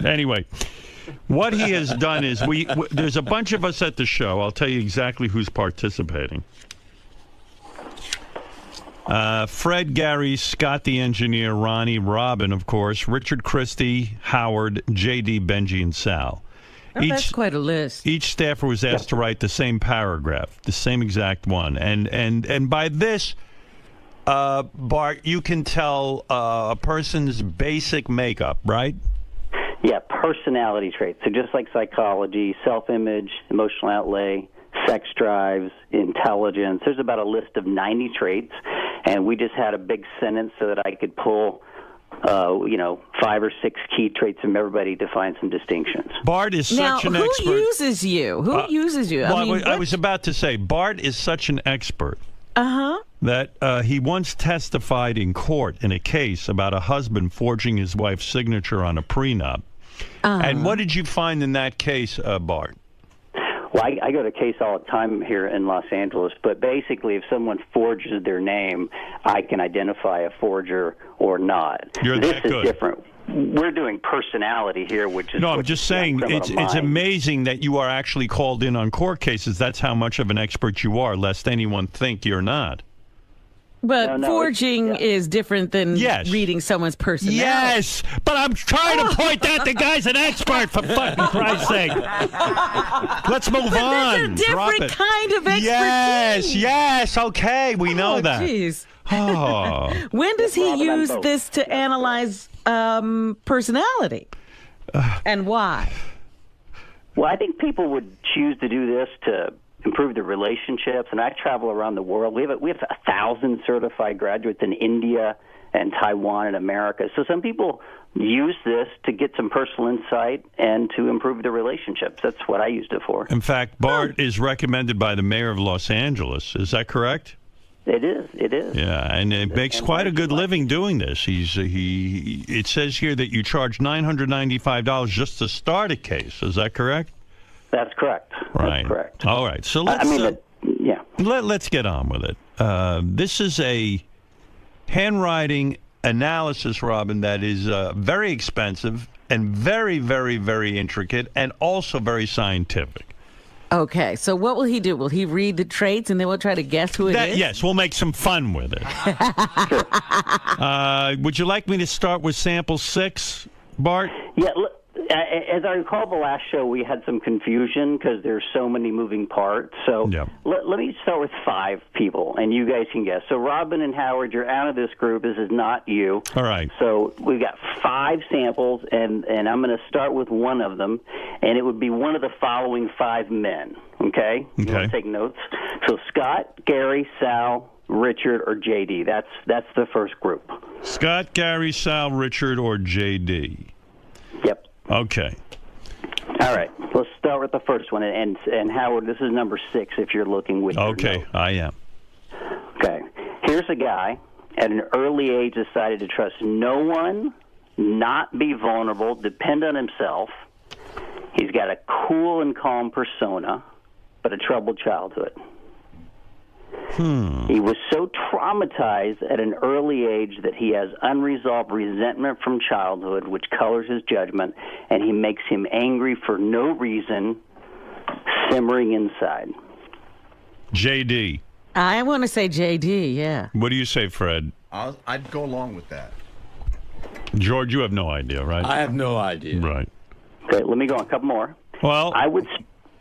Anyway, what he has done is there's a bunch of us at the show. I'll tell you exactly who's participating. Fred, Gary, Scott the engineer, Ronnie, Robin, of course, Richard Christie, Howard, JD, Benji, and Sal. Oh, that's quite a list. Each staffer was asked to write the same paragraph, the same exact one. And by this... Bart, you can tell a person's basic makeup, right? Yeah, personality traits. So just like psychology, self-image, emotional outlay, sex drives, intelligence. There's about a list of 90 traits, and we just had a big sentence so that I could pull, 5 or 6 key traits from everybody to find some distinctions. Bart is such an expert. Who uses you? Who uses you? Well, I was about to say, Bart is such an expert. That he once testified in court in a case about a husband forging his wife's signature on a prenup. And what did you find in that case, Bart? Well, I go to case all the time here in Los Angeles, but basically if someone forges their name, I can identify a forger or not. This is different. We're doing personality here, which is... No, I'm just saying it's amazing that you are actually called in on court cases. That's how much of an expert you are, lest anyone think you're not. But forging is different than reading someone's personality. Yes, but I'm trying to point out the guy's an expert, for fucking Christ's sake. Let's move on. It's a different kind of expertise. Yes, okay, we know that. Jeez. Oh. When does he use this to analyze personality? And why? Well, I think people would choose to do this to improve their relationships, and I travel around the world. We have 1,000 certified graduates in India and Taiwan and America. So some people use this to get some personal insight and to improve their relationships. That's what I used it for. In fact, Bart is recommended by the mayor of Los Angeles. Is that correct? It is. Yeah, and it makes quite a good living doing this. It says here that you charge $995 just to start a case. Is that correct? That's correct. Right. That's correct. All right. So let's let's get on with it. This is a handwriting analysis, Robin, that is very expensive and very, very, very intricate and also very scientific. Okay, so what will he do? Will he read the traits and then we'll try to guess who it is? Yes, we'll make some fun with it. Would you like me to start with sample 6, Bart? Yeah, look, as I recall the last show, we had some confusion because there's so many moving parts. So let me start with 5 people, and you guys can guess. So Robin and Howard, you're out of this group. This is not you. All right. So we've got 5 samples, and I'm going to start with one of them, and it would be one of the following 5 men, okay? You want to take notes? So Scott, Gary, Sal, Richard, or JD. That's the first group. Scott, Gary, Sal, Richard, or JD. Yep. Okay. All right. Let's start with the first one. And Howard, this is number 6 if you're looking with your notes. I am. Okay. Here's a guy at an early age decided to trust no one, not be vulnerable, depend on himself. He's got a cool and calm persona, but a troubled childhood. He was so traumatized at an early age that he has unresolved resentment from childhood, which colors his judgment, and he makes him angry for no reason, simmering inside. JD. I want to say JD, yeah. What do you say, Fred? I'd go along with that. George, you have no idea, right? I have no idea. Right. Okay, let me go on a couple more. Well, I would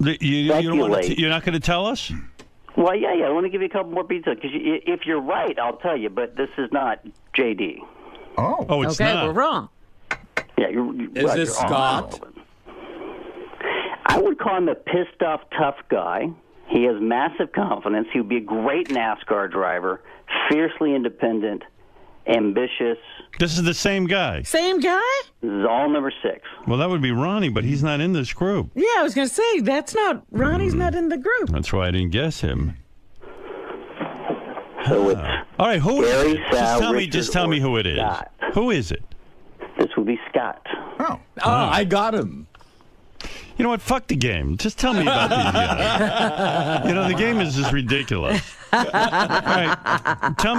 you're not going to tell us? Well, yeah. I want to give you a couple more pieces because if you're right, I'll tell you. But this is not JD. Oh, it's not. We're wrong. Yeah, Is this Scott? I would call him a pissed off tough guy. He has massive confidence. He would be a great NASCAR driver, fiercely independent, ambitious. This is the same guy. Same guy? This is all number 6. Well, that would be Ronnie, but he's not in this group. Yeah, I was going to say, that's not, Ronnie's not in the group. That's why I didn't guess him. So it's all right, who is Gary, it? Sal, Just tell me who it is. Scott. Who is it? This would be Scott. Oh, I got him. You know what? Fuck the game. Just tell me about these guys. You know, the game is just ridiculous. All right. Tell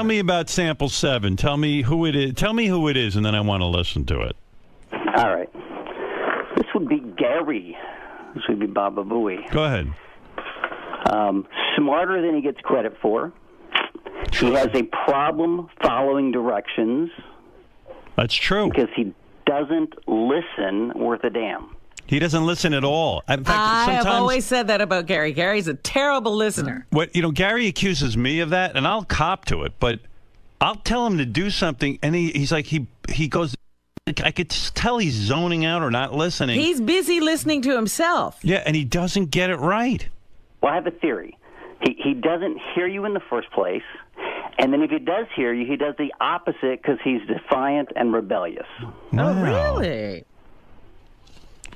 me about sample 7. Tell me who it is. Tell me who it is, and then I want to listen to it. All right. This would be Gary. This would be Baba Booey. Go ahead. Smarter than he gets credit for. He has a problem following directions. That's true. Because he doesn't listen worth a damn. He doesn't listen at all. In fact, I have sometimes, always said that about Gary. Gary's a terrible listener. Gary accuses me of that, and I'll cop to it, but I'll tell him to do something, and he's like, he goes, I could just tell he's zoning out or not listening. He's busy listening to himself. Yeah, and he doesn't get it right. Well, I have a theory. He doesn't hear you in the first place, and then if he does hear you, he does the opposite because he's defiant and rebellious. Oh, really?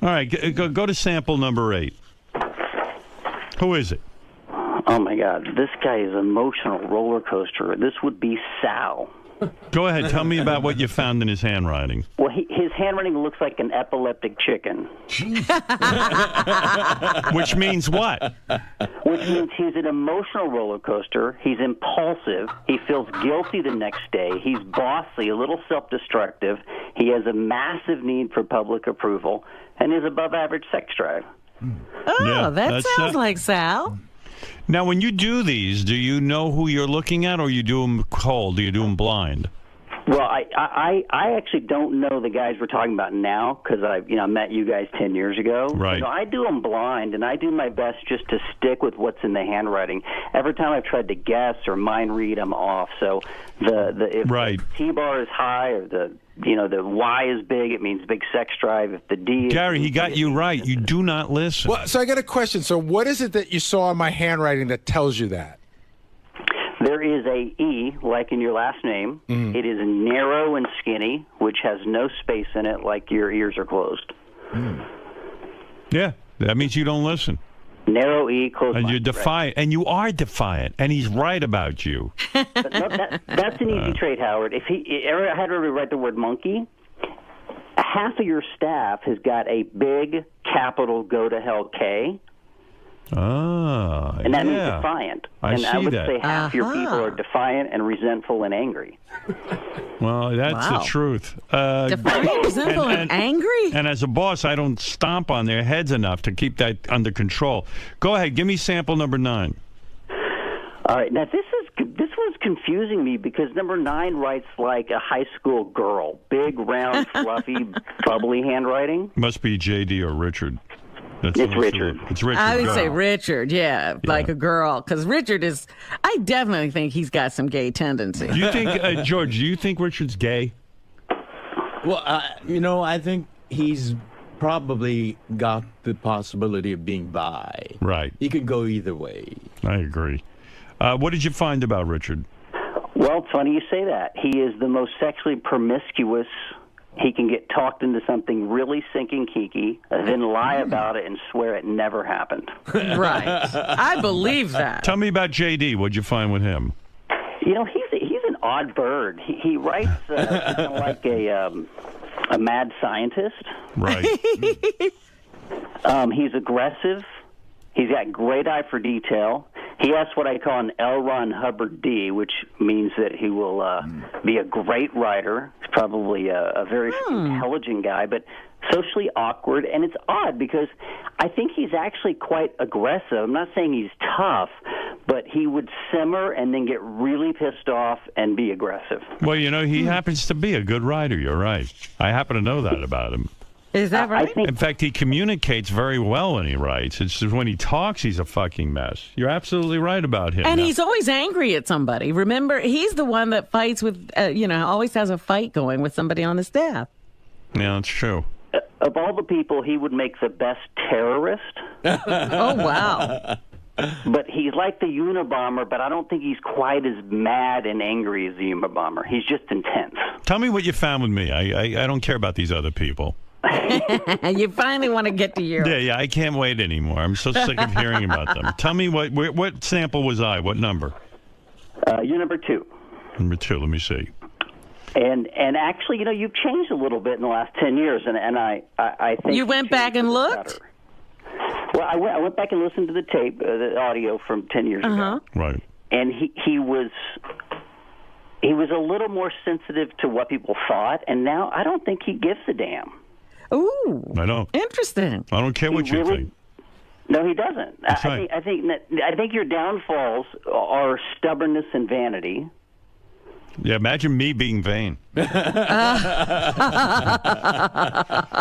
All right, go to sample number 8. Who is it? Oh, my God. This guy is an emotional roller coaster. This would be Sal. Go ahead. Tell me about what you found in his handwriting. Well, his handwriting looks like an epileptic chicken. Which means what? Which means he's an emotional roller coaster. He's impulsive. He feels guilty the next day. He's bossy, a little self-destructive. He has a massive need for public approval, and is above average sex drive. Oh, Yeah, that sounds like Sal. Now, when you do these, do you know who you're looking at, or you do them cold? Do you do them blind? Well, I actually don't know the guys we're talking about now because I met you guys 10 years ago. Right. I do them blind, and I do my best just to stick with what's in the handwriting. Every time I've tried to guess or mind read, I'm off. So if the T-bar is high or the Y is big, it means big sex drive. If the D is Gary, he got you right. You do not listen. Well, so I got a question. So what is it that you saw in my handwriting that tells you that? There is a E, like in your last name. Mm. It is narrow and skinny, which has no space in it, like your ears are closed. Yeah, that means you don't listen. Narrow E, closed. And you're defiant, and you are defiant, and he's right about you. But no, that's an easy trait, Howard. If I had to write the word monkey, half of your staff has got a big capital go to hell K. And that means defiant. I and I would that. say half your people are defiant and resentful and angry. Well, that's the truth. Defiant, resentful, and angry? And as a boss, I don't stomp on their heads enough to keep that under control. Go ahead. Give me sample number 9. All right. Now, this was confusing me because number 9 writes like a high school girl. Big, round, fluffy, bubbly handwriting. Must be JD or Richard. It's Richard. It's Richard. I would say Richard, like a girl. Because Richard is, I definitely think he's got some gay tendencies. Do you think, George, do you think Richard's gay? Well, I think he's probably got the possibility of being bi. Right. He could go either way. I agree. What did you find about Richard? Well, it's funny you say that. He is the most sexually promiscuous. He can get talked into something really sinking kinky, then lie about it and swear it never happened. Right. I believe that. Tell me about JD. What'd you find with him? He's an odd bird. He writes like a mad scientist. Right. He's aggressive. He's got great eye for detail. He has what I call an L. Ron Hubbard D, which means that he will be a great writer. He's probably a very intelligent guy, but socially awkward. And it's odd because I think he's actually quite aggressive. I'm not saying he's tough, but he would simmer and then get really pissed off and be aggressive. Well, he happens to be a good writer. You're right. I happen to know that about him. Is that right? In fact, he communicates very well when he writes. It's just when he talks, he's a fucking mess. You're absolutely right about him. And he's always angry at somebody. Remember, he's the one that fights with, always has a fight going with somebody on the staff. Yeah, that's true. Of all the people, he would make the best terrorist. Oh, wow. But he's like the Unabomber, but I don't think he's quite as mad and angry as the Unabomber. He's just intense. Tell me what you found with me. I don't care about these other people. You finally want to get to you. Yeah, I can't wait anymore. I'm so sick of hearing about them. Tell me what sample was I? What number? You're number 2. Number 2. Let me see. And actually, you've changed a little bit in the last 10 years, and I think you went back and looked. Well, I went back and listened to the tape, the audio from 10 years ago. Right. And he was a little more sensitive to what people thought, and now I don't think he gives a damn. Ooh, I don't. Interesting. I don't care what you think. No, he doesn't. That's right. I think your downfalls are stubbornness and vanity. Yeah, imagine me being vain. All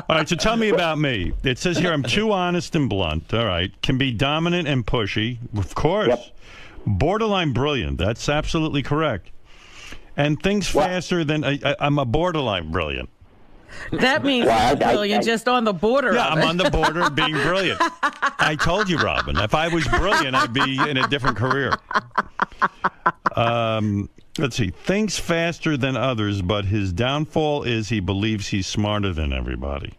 right, so tell me about me. It says here I'm too honest and blunt. All right. Can be dominant and pushy. Of course. Yep. Borderline brilliant. That's absolutely correct. And things faster than I'm a borderline brilliant. That means you're brilliant, just on the border. Yeah, of I'm it. on the border of being brilliant. I told you, Robin. If I was brilliant, I'd be in a different career. Let's see. Thinks faster than others, but his downfall is he believes he's smarter than everybody.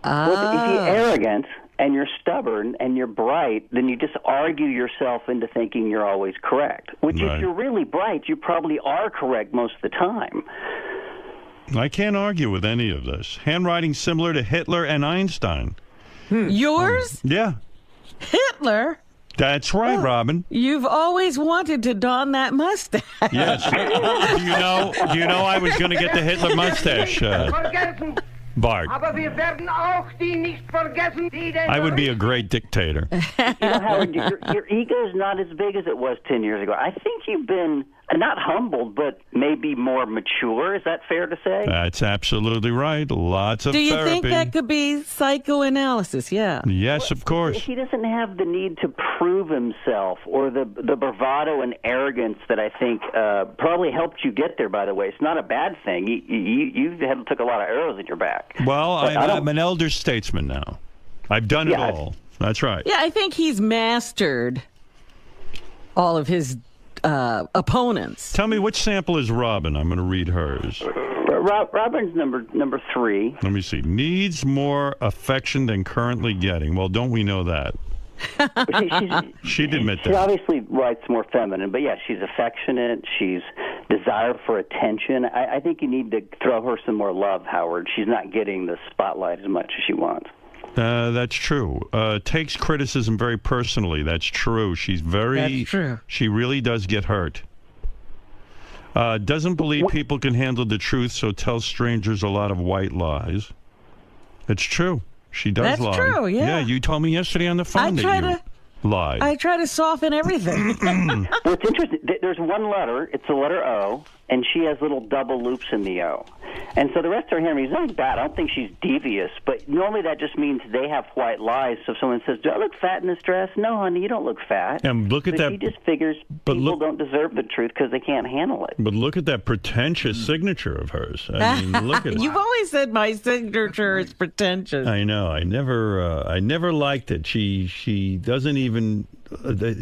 Well, if you're arrogant and you're stubborn and you're bright, then you just argue yourself into thinking you're always correct. Which, if you're really bright, you probably are correct most of the time. I can't argue with any of this. Handwriting similar to Hitler and Einstein. Yours? Yeah. Hitler? That's right, Robin. You've always wanted to don that mustache. Yes. Do you know I was going to get the Hitler mustache, Bart. I would be a great dictator. Howard, your ego's not as big as it was 10 years ago. I think you've been not humbled, but maybe more mature. Is that fair to say? That's absolutely right. Lots of therapy. Do you think that could be psychoanalysis? Yeah. Yes, of course. He doesn't have the need to prove himself or the bravado and arrogance that I think probably helped you get there, by the way. It's not a bad thing. You took a lot of arrows in your back. Well, I'm an elder statesman now. I've done it all. That's right. Yeah, I think he's mastered all of his opponents. Tell me, which sample is Robin? I'm going to read hers. Robin's number 3. Let me see. Needs more affection than currently getting. Well, don't we know that? She'd admit that. She obviously writes more feminine, but yeah, she's affectionate. She's desire for attention. I think you need to throw her some more love, Howard. She's not getting the spotlight as much as she wants. That's true. Takes criticism very personally. That's true. That's true. She really does get hurt. Doesn't believe people can handle the truth, so tells strangers a lot of white lies. It's true. She does lie. That's true, yeah. Yeah, you told me yesterday on the phone that you lied. I try to soften everything. Well, it's interesting. There's one letter. It's the letter O, and she has little double loops in the O. And so the rest of her handwriting is not bad. I don't think she's devious, but normally that just means they have white lies. So if someone says, "Do I look fat in this dress?" "No, honey, you don't look fat." And look at that. She just figures people don't deserve the truth because they can't handle it. But look at that pretentious signature of hers. I mean, look at it. You've always said my signature is pretentious. I know. I never liked it. She doesn't even.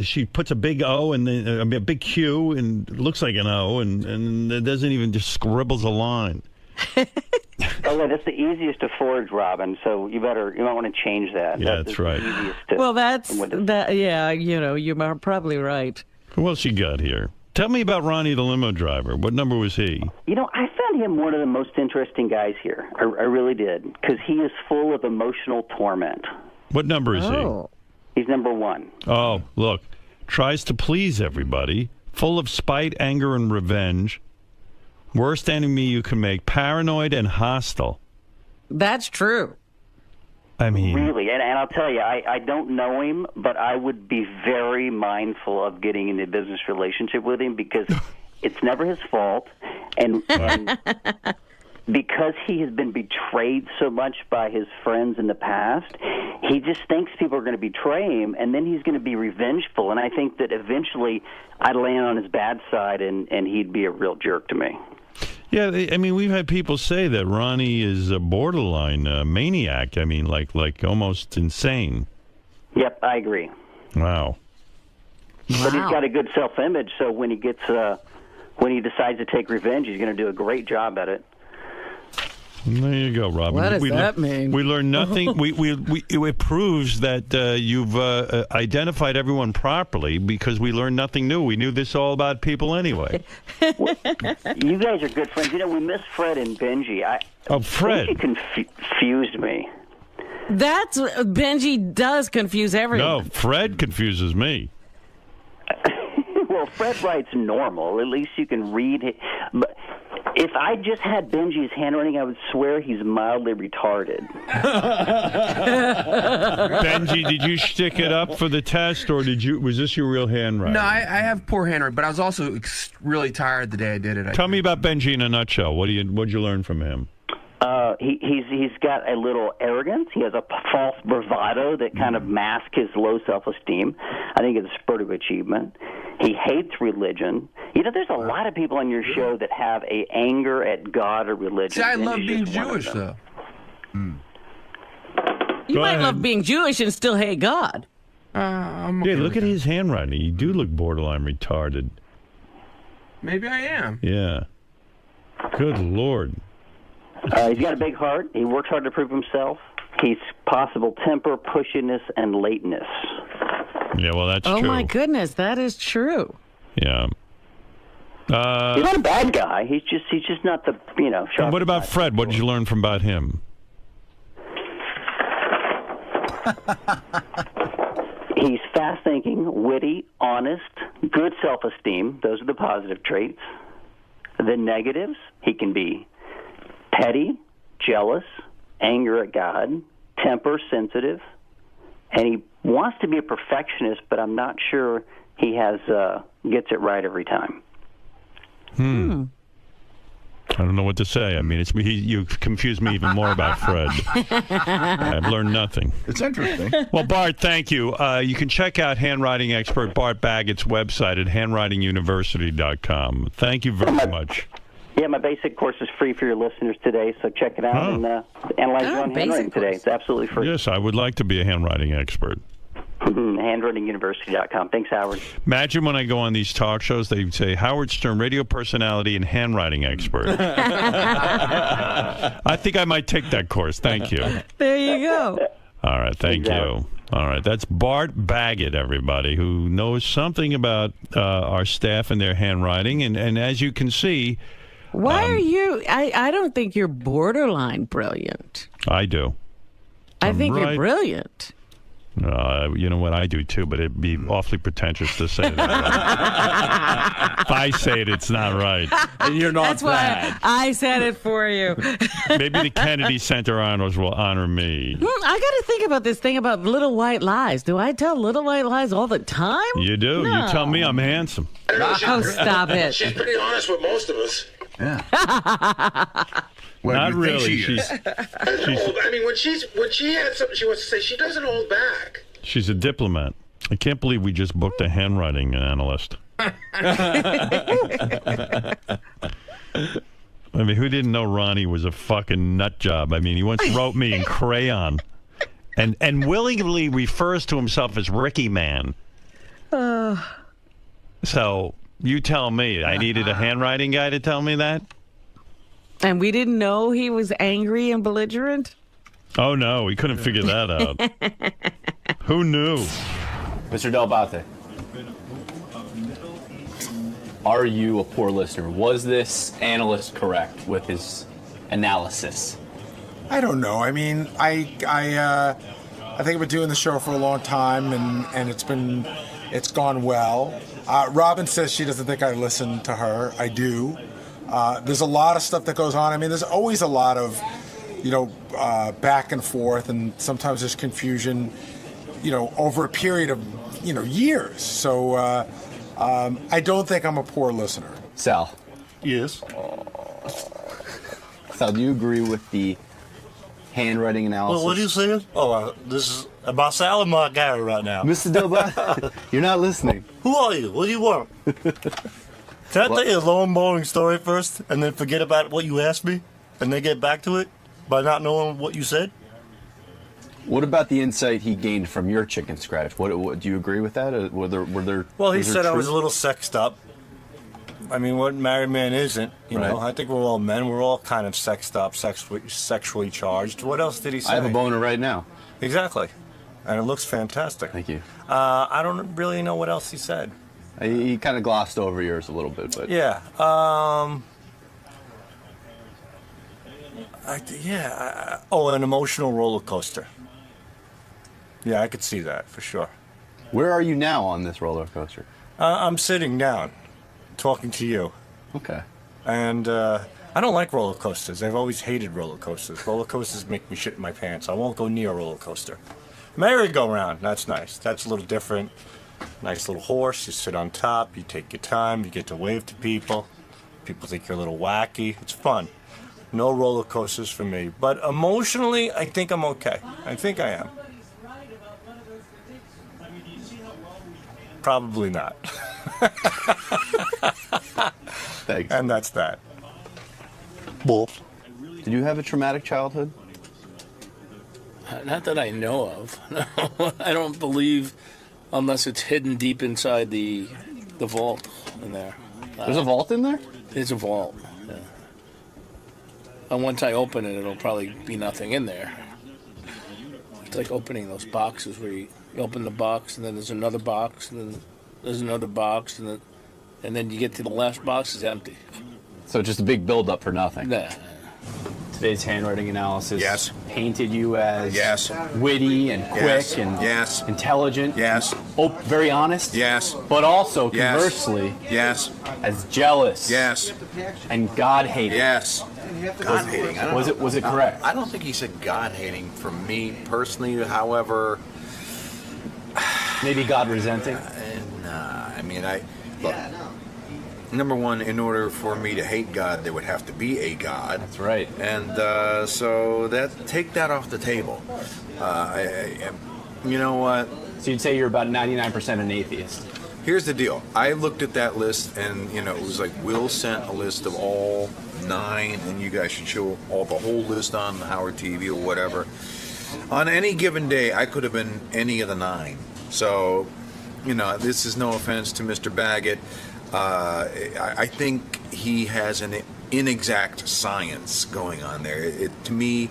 She puts a big O and then a big Q and it looks like an O and it doesn't even just scribbles a line. Oh, that's the easiest to forge, Robin. So you might want to change that. Yeah, that's right. Well, yeah. You are probably right. Who else you got here? Tell me about Ronnie the limo driver. What number was he? I found him one of the most interesting guys here. I really did, because he is full of emotional torment. What number is he? He's number 1. Oh, look. Tries to please everybody. Full of spite, anger, and revenge. Worst enemy you can make. Paranoid and hostile. That's true. I mean... Really, and I'll tell you, I don't know him, but I would be very mindful of getting into a business relationship with him because it's never his fault. And because he has been betrayed so much by his friends in the past, he just thinks people are going to betray him, and then he's going to be revengeful. And I think that eventually I'd land on his bad side, and he'd be a real jerk to me. Yeah, I mean, we've had people say that Ronnie is a borderline maniac. I mean, like almost insane. Yep, I agree. Wow. But he's got a good self-image, so when he decides to take revenge, he's going to do a great job at it. There you go, Robin. What does that mean? We learned nothing. It proves that you've identified everyone properly because we learned nothing new. We knew this all about people anyway. You guys are good friends. You know, we miss Fred and Benji. Fred. Benji confused me. Benji does confuse everyone. No, Fred confuses me. Well, Fred writes normal. At least you can read it. But if I just had Benji's handwriting, I would swear he's mildly retarded. Benji, did you stick it up for the test, or was this your real handwriting? No, I have poor handwriting, but I was also really tired the day I did it. Tell me about Benji in a nutshell. What'd you learn from him? He's got a little arrogance. He has a false bravado that kind of masks his low self-esteem. I think it's a spurt of achievement. He hates religion. You know, there's a lot of people on your show that have a anger at God or religion. See, I love being Jewish, though. You might love being Jewish and still hate God. Look at his handwriting. You do look borderline retarded. Maybe I am. Yeah. Good Lord. He's got a big heart. He works hard to prove himself. He's possible temper, pushiness, and lateness. Yeah, well, that's true. Oh, my goodness. That is true. Yeah. He's not a bad guy. He's just not the, sharp. What about Fred? What did you learn about him? He's fast-thinking, witty, honest, good self-esteem. Those are the positive traits. The negatives, he can be petty, jealous, anger at God, temper, sensitive, and he wants to be a perfectionist, but I'm not sure he gets it right every time. I don't know what to say. I mean, you confused me even more about Fred. I've learned nothing. It's interesting. Well, Bart, thank you. You can check out handwriting expert Bart Baggett's website at handwritinguniversity.com. Thank you very much. Yeah, my basic course is free for your listeners today, so check it out and analyze your own handwriting today. It's absolutely free. Yes, I would like to be a handwriting expert. handwritinguniversity.com. Thanks, Howard. Imagine when I go on these talk shows, they say Howard Stern, radio personality and handwriting expert. I think I might take that course. Thank you. There you go. All right, thank you. All right, that's Bart Baggett, everybody, who knows something about our staff and their handwriting. And as you can see... Why are you... I don't think you're borderline brilliant. I do. I think you're brilliant. You know what? I do too, but it'd be awfully pretentious to say that. If I say it, it's not right. And you're not That's why I said it for you. Maybe the Kennedy Center honors will honor me. I got to think about this thing about little white lies. Do I tell little white lies all the time? You do. No. You tell me I'm handsome. Oh, stop it. She's pretty honest with most of us. Yeah. Not really. I mean, when she has something she wants to say, she doesn't hold back. She's a diplomat. I can't believe we just booked a handwriting analyst. I mean, who didn't know Ronnie was a fucking nut job? I mean, he once wrote me in crayon and willingly refers to himself as Ricky Man. So you tell me. I needed a handwriting guy to tell me that? And we didn't know he was angry and belligerent? Oh, no. We couldn't figure that out. Who knew? Mr. 𝗪𝗿𝗍, are you a poor listener? Was this analyst correct with his analysis? I don't know. I mean, I think I've been doing the show for a long time, and it's gone well. Robin says she doesn't think I listen to her. I do. There's a lot of stuff that goes on. I mean, there's always a lot of, back and forth, and sometimes there's confusion, over a period of, years. So I don't think I'm a poor listener. Sal. Yes. Sal, do you agree with the handwriting analysis? Well, what are you saying? Oh, this is about Sal and my Gary right now. Mr. Dilbach, you're not listening. Who are you? What do you want? Can I tell you a long, boring story first, and then forget about what you asked me, and then get back to it by not knowing what you said? What about the insight he gained from your chicken scratch? What do you agree with that? Or were there? Well, he was there said I was truth? a little sexed up. I mean, what married man isn't? You know, I think we're all men. We're all kind of sexed up, sexually charged. What else did he say? I have a boner right now. Exactly, and it looks fantastic. Thank you. I don't really know what else he said. He kind of glossed over yours a little bit, but Yeah. An emotional roller coaster. Yeah, I could see that for sure. Where are you now on this roller coaster? I'm sitting down, talking to you. Okay. And I don't like roller coasters. I've always hated roller coasters. Roller coasters make me shit in my pants. I won't go near a roller coaster. Merry-go-round, that's nice. That's a little different. Nice little horse. You sit on top. You take your time. You get to wave to people. People think you're a little wacky. It's fun. No roller coasters for me. But emotionally, I think I'm okay. I think I am. Probably not. Thanks. And that's that. Wolf. Did you have a traumatic childhood? Not that I know of. No, I don't believe, unless it's hidden deep inside the vault in there. There's a vault in there? There's a vault, yeah. And once I open it, it'll probably be nothing in there. It's like opening those boxes where you open the box, and then there's another box, and then there's another box, and then you get to the last box, it's empty. So just a big buildup for nothing. Yeah. Today's handwriting analysis painted you as Yes. witty and quick and intelligent. Yes. Oh, very honest. Yes. But also, Yes. conversely, Yes. as jealous. Yes. And God-hating. Yes. God-hating. I don't know. Was it correct? I don't think he said God-hating from me personally. However, maybe God-resenting. Nah. I mean, look. Number one, in order for me to hate God, there would have to be a God. That's right. And so take that off the table. You know what? So you'd say you're about 99% an atheist. Here's the deal. I looked at that list, and it was like Will sent a list of all 9, and you guys should show the whole list on Howard TV or whatever. On any given day, I could have been any of the 9. So, this is no offense to Mr. Baggett. I think he has an inexact science going on there. To me,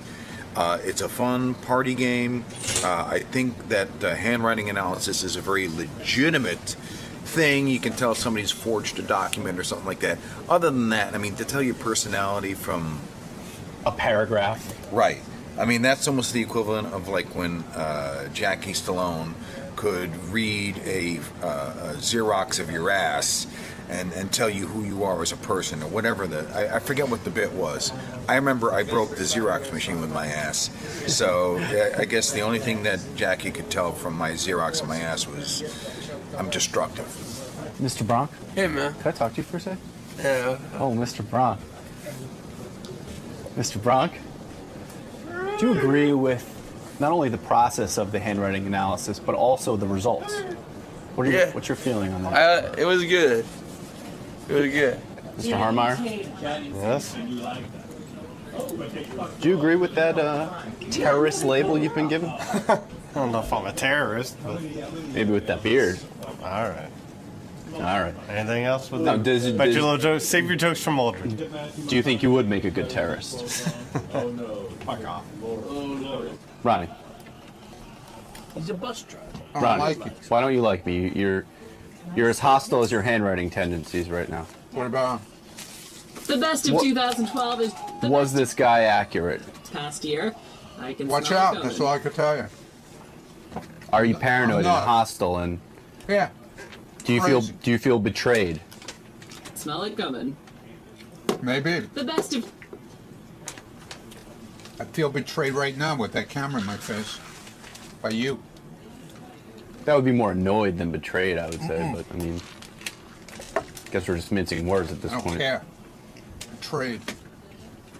it's a fun party game. I think that handwriting analysis is a very legitimate thing. You can tell somebody's forged a document or something like that. Other than that, I mean, to tell your personality from a paragraph. Right. I mean, that's almost the equivalent of like when Jackie Stallone could read a Xerox of your ass and tell you who you are as a person or whatever. I forget what the bit was. I remember I broke the Xerox machine with my ass. So I guess the only thing that Jackie could tell from my Xerox of my ass was I'm destructive. Mr. Bronk? Hey, man. Can I talk to you for a sec? Yeah. Oh, Mr. Bronk. Mr. Bronk? Do you agree with not only the process of the handwriting analysis, but also the results? What's your feeling on that? It was good. It was good. Mr. Harmeyer? Yes. Do you agree with that terrorist label you've been given? I don't know if I'm a terrorist, but maybe with that beard. All right. All right. Anything else with No, that? does it- Bet does- your little jokes. Save your jokes for Mildred. Do you think you would make a good terrorist? Fuck off. Ronnie. He's a bus driver. Ronnie, why don't you like me? You're as hostile as your handwriting tendencies right now. What about The best of What- 2012 is the Was this guy accurate? past year. I can Watch smell it out. coming. That's all I could tell you. Are you paranoid and not. hostile and Yeah. do you feel betrayed? Smell it coming. Maybe. The best of I feel betrayed right now with that camera in my face. By you. That would be more annoyed than betrayed, I would say, but I mean, guess we're just mincing words at this I don't point. care. Betrayed.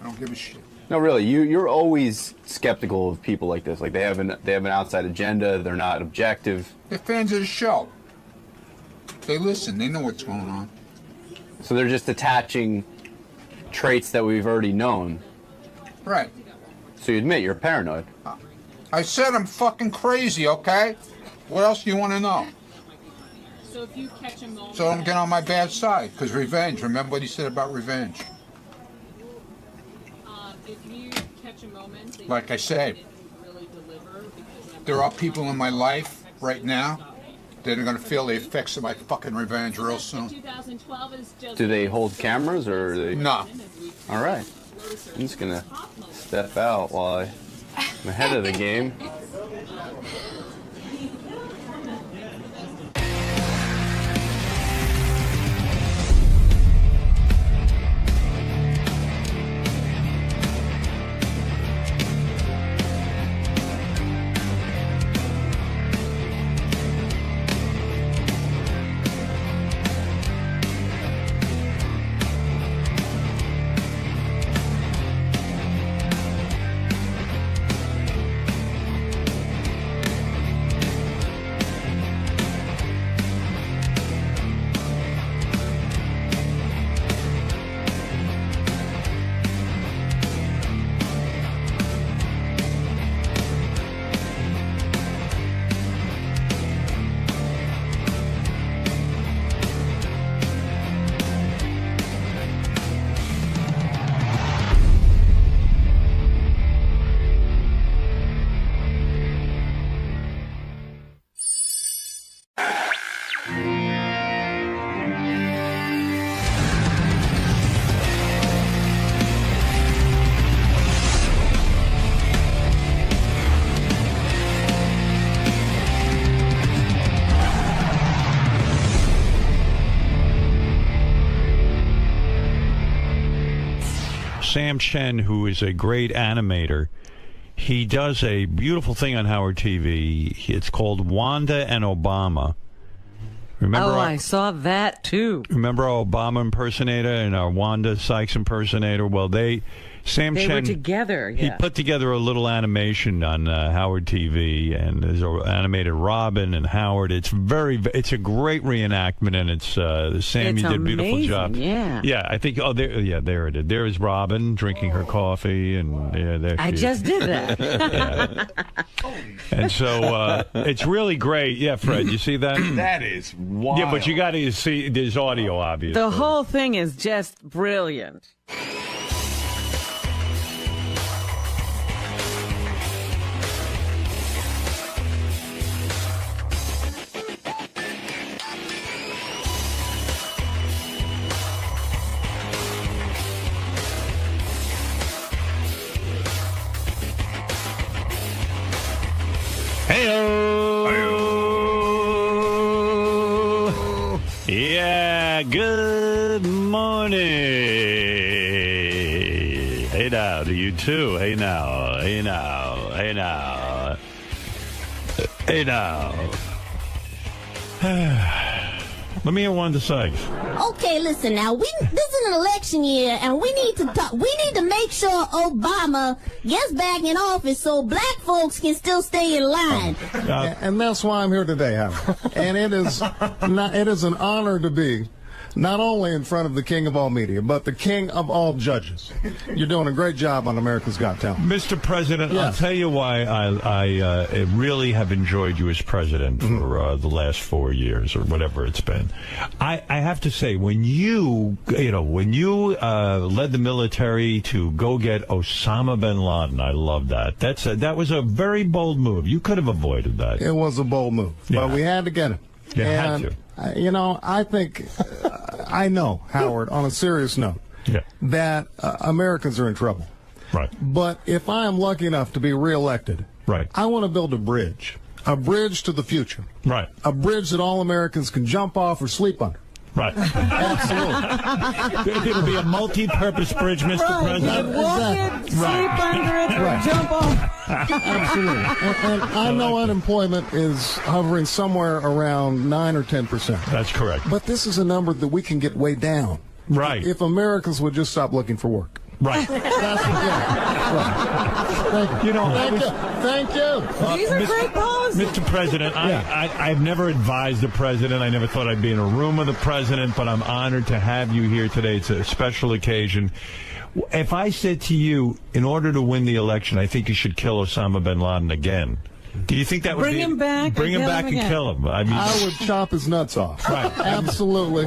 don't give a shit. No, really, you're always skeptical of people like this. Like they have an outside agenda. They're not objective. They're fans of the show. They listen. They know what's going on. So they're just attaching traits that we've already known. Right. So you admit you're paranoid. I said I'm fucking crazy, okay? What else do you want to know? So if you catch a moment... So don't get on my bad side, because revenge. Remember what he said about revenge. If you catch a moment... Like I said, there are people in my life right now that are going to feel the effects of my fucking revenge real soon. 2012 is just... Do they hold cameras or are they... No. All right. I'm just going to step out while I'm ahead of the game. Sam Chen, who is a great animator, he does a beautiful thing on Howard TV. It's called Wanda and Obama. Remember I saw that too. Remember our Obama impersonator and our Wanda Sykes impersonator? Well, Sam Chen were together. Yeah. He put together a little animation on Howard TV, and there's an animated Robin and Howard. It's a great reenactment, and it's Sam. You did a beautiful job. Yeah, yeah. I think. Oh, there it is. There is Robin drinking her coffee, and there. I just did that. Yeah. And so it's really great. Yeah, Fred, you see that? That is wild. Yeah, but you got to see. There's audio, obviously. The whole thing is just brilliant. Hey-o. Yeah, good morning. Hey now, to you too. Hey now, hey now, hey now. Hey now. Let me hear Wanda Sykes. Okay, listen now. This is an election year, and we need to talk. We need to make sure Obama gets back in office so black folks can still stay in line. And that's why I'm here today, Howard. And it is an honor to be not only in front of the king of all media, but the king of all judges. You're doing a great job on America's Got Talent. Mr. President, yes. I'll tell you why I really have enjoyed you as president for the last 4 years or whatever it's been. I have to say, when you led the military to go get Osama bin Laden, I love that. That was a very bold move. You could have avoided that. It was a bold move, but we had to get him. You had to. I think, I know, Howard, on a serious note, that Americans are in trouble. Right. But if I am lucky enough to be reelected, I want to build a bridge to the future. Right. A bridge that all Americans can jump off or sleep under. Right. Absolutely. It'll be a multi-purpose bridge, Mr. President. Walk it, sleep under it, or jump off. Absolutely. And I know unemployment is hovering somewhere around 9 or 10%. That's correct. But this is a number that we can get way down. Right. If Americans would just stop looking for work. Right. That's right. You know, Thank you. These are great policies. Mr. President, I've never advised the president. I never thought I'd be in a room with the president, but I'm honored to have you here today. It's a special occasion. If I said to you, in order to win the election, I think you should kill Osama bin Laden again, do you think that would Bring him back Bring him and back kill him and kill him. I mean, I would chop his nuts off. Right. Absolutely.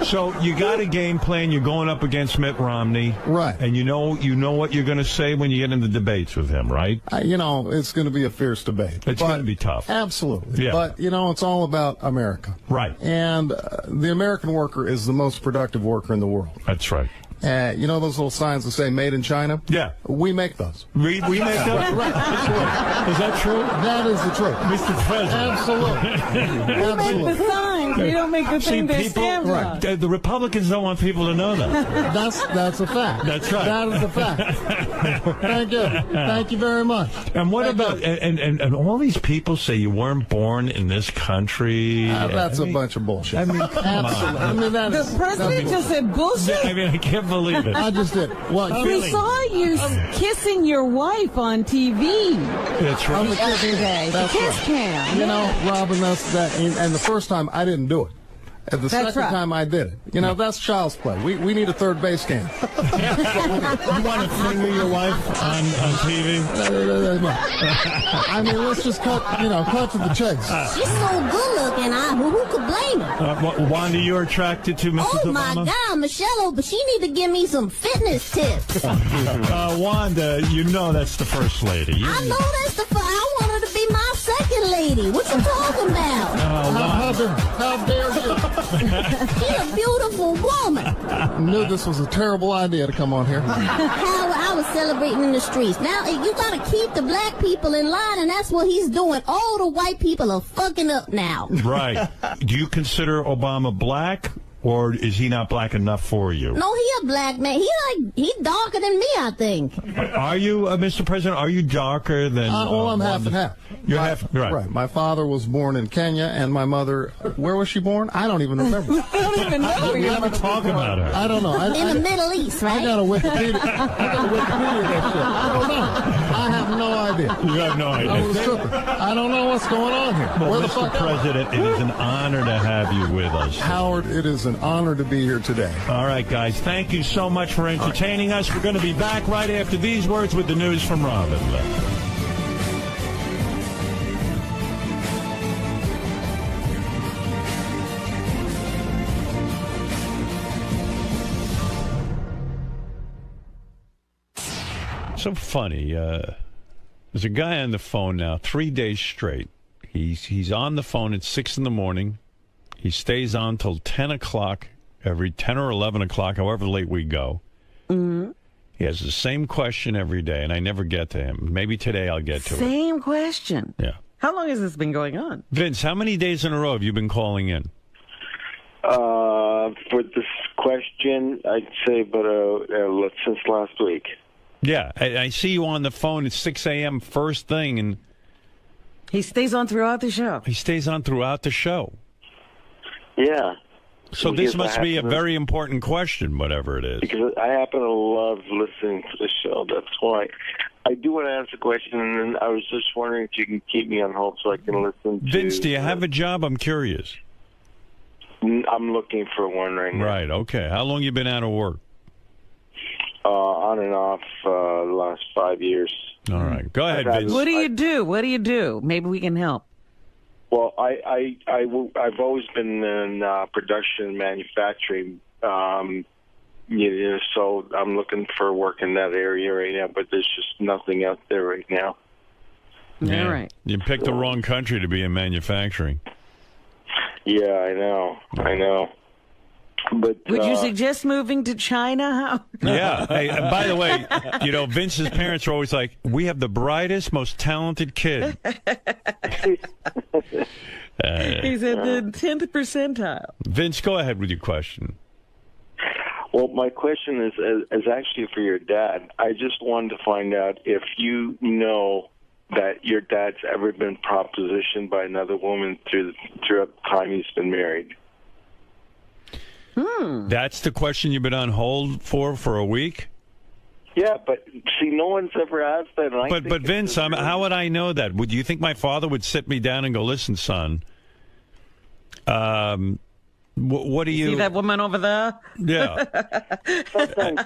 So you got a game plan. You're going up against Mitt Romney. Right. And you know what you're going to say when you get into debates with him, right? It's going to be a fierce debate. It's going to be tough. Absolutely. Yeah. But, it's all about America. Right. And the American worker is the most productive worker in the world. That's right. You know those little signs that say "Made in China"? Yeah, we make those. We make those. Right. Is that true? That is the truth, Mr. President. Absolutely. We make the signs. We don't make the thing they stand on. The Republicans don't want people to know that. That's a fact. That's right. That is a fact. Thank you. Thank you very much. And what about and all these people say you weren't born in this country? That's a bunch of bullshit. I mean, come on. The president just said bullshit. I mean, I can't believe it. I just did. We saw you kissing your wife on TV. That's right. The other day. That's Kiss right. cam. Robin, that's that. And the first time I didn't do it. And the That's second right. time I did it. That's child's play. We need a third base cam. You want to finger your wife on TV? I mean, let's just cut to the chase. She's so good looking. Who could blame her? Wanda, you're attracted to Mrs. Oh my Obama? God, Michelle, but she need to give me some fitness tips. Wanda, that's the first lady. I know that's I want her to be my second lady. What you talking about? How dare you? She's a beautiful woman. I knew this was a terrible idea to come on here. I was celebrating in the streets. Now, you got to keep the black people in line, and that's what he's doing. All the white people are fucking up now. Right. Do you consider Obama black, or is he not black enough for you? No, he a black man. He's darker than me, I think. Are you, Mr. President, are you darker than... I'm half and half. You're half, right. Right. My father was born in Kenya, and my mother, where was she born? I don't even remember. I don't even know. We never talk about her. I don't know. In the Middle East, right? I got a Wikipedia that shit. I don't know. I have no idea. You have no idea. I don't know what's going on here. Well, Where the Mr. fuck President, it is an honor to have you with us. Howard, it is an honor to be here today. All right, guys. Thank you so much for entertaining us. We're going to be back right after these words with the news from Robin. So funny. There's a guy on the phone now 3 days straight. He's on the phone at 6 in the morning. He stays on till 10 o'clock, every 10 or 11 o'clock, however late we go. Mm-hmm. He has the same question every day, and I never get to him. Maybe today I'll get to it. Same question. Yeah. How long has this been going on? Vince, how many days in a row have you been calling in? For this question, I'd say since last week. Yeah, I see you on the phone at 6 a.m. first thing, and... He stays on throughout the show. He stays on throughout the show. Yeah. So this must be a very important question, whatever it is. Because I happen to love listening to the show. That's why. I do want to ask a question, and I was just wondering if you can keep me on hold so I can listen to... Vince, do you have a job? I'm curious. I'm looking for one right now. Right, okay. How long you been out of work? On and off the last 5 years. All right. Go ahead, Vince. What do you do? What do you do? Maybe we can help. Well, I've always been in production and manufacturing, so I'm looking for work in that area right now, but there's just nothing out there right now. Yeah. All right. You picked the wrong country to be in manufacturing. Yeah, I know. But would you suggest moving to China? Yeah. Hey, by the way, Vince's parents are always like, we have the brightest, most talented kid. He's at the 10th percentile. Vince, go ahead with your question. Well, my question is actually for your dad. I just wanted to find out if you know that your dad's ever been propositioned by another woman throughout the time he's been married. That's the question you've been on hold for a week? Yeah, but see, no one's ever asked that. And But Vince, how would I know that? Would you think my father would sit me down and go, "Listen, son, what do you see that woman over there?" Yeah. Sometimes,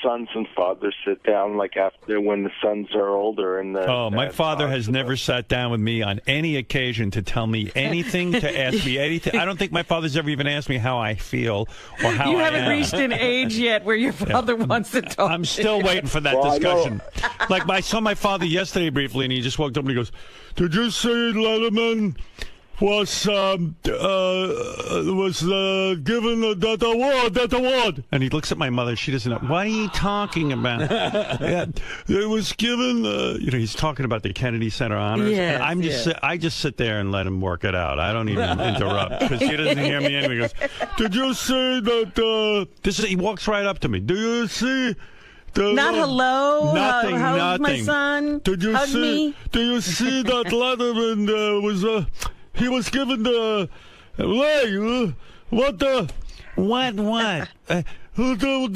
sons and fathers sit down like after when the sons are older. And my father has never sat down with me on any occasion to tell me anything, to ask me anything. I don't think my father's ever even asked me how I feel or how you I haven't am. reached an age yet where your father wants to talk. I'm still waiting for that discussion. Like I saw my father yesterday briefly, and he just walked up and he goes, "Did you see Letterman was given that award?" And he looks at my mother. She doesn't know. What are you talking about? Yeah, it was given. He's talking about the Kennedy Center honors. Yes, and I just sit there and let him work it out. I don't even interrupt because he doesn't hear me anyway. He goes, "Did you see that?" He walks right up to me. "Do you see?" Not hello. Nothing. How's nothing. my son? Did you Hug see? me? Do you see that Letterman was? He was given the what? The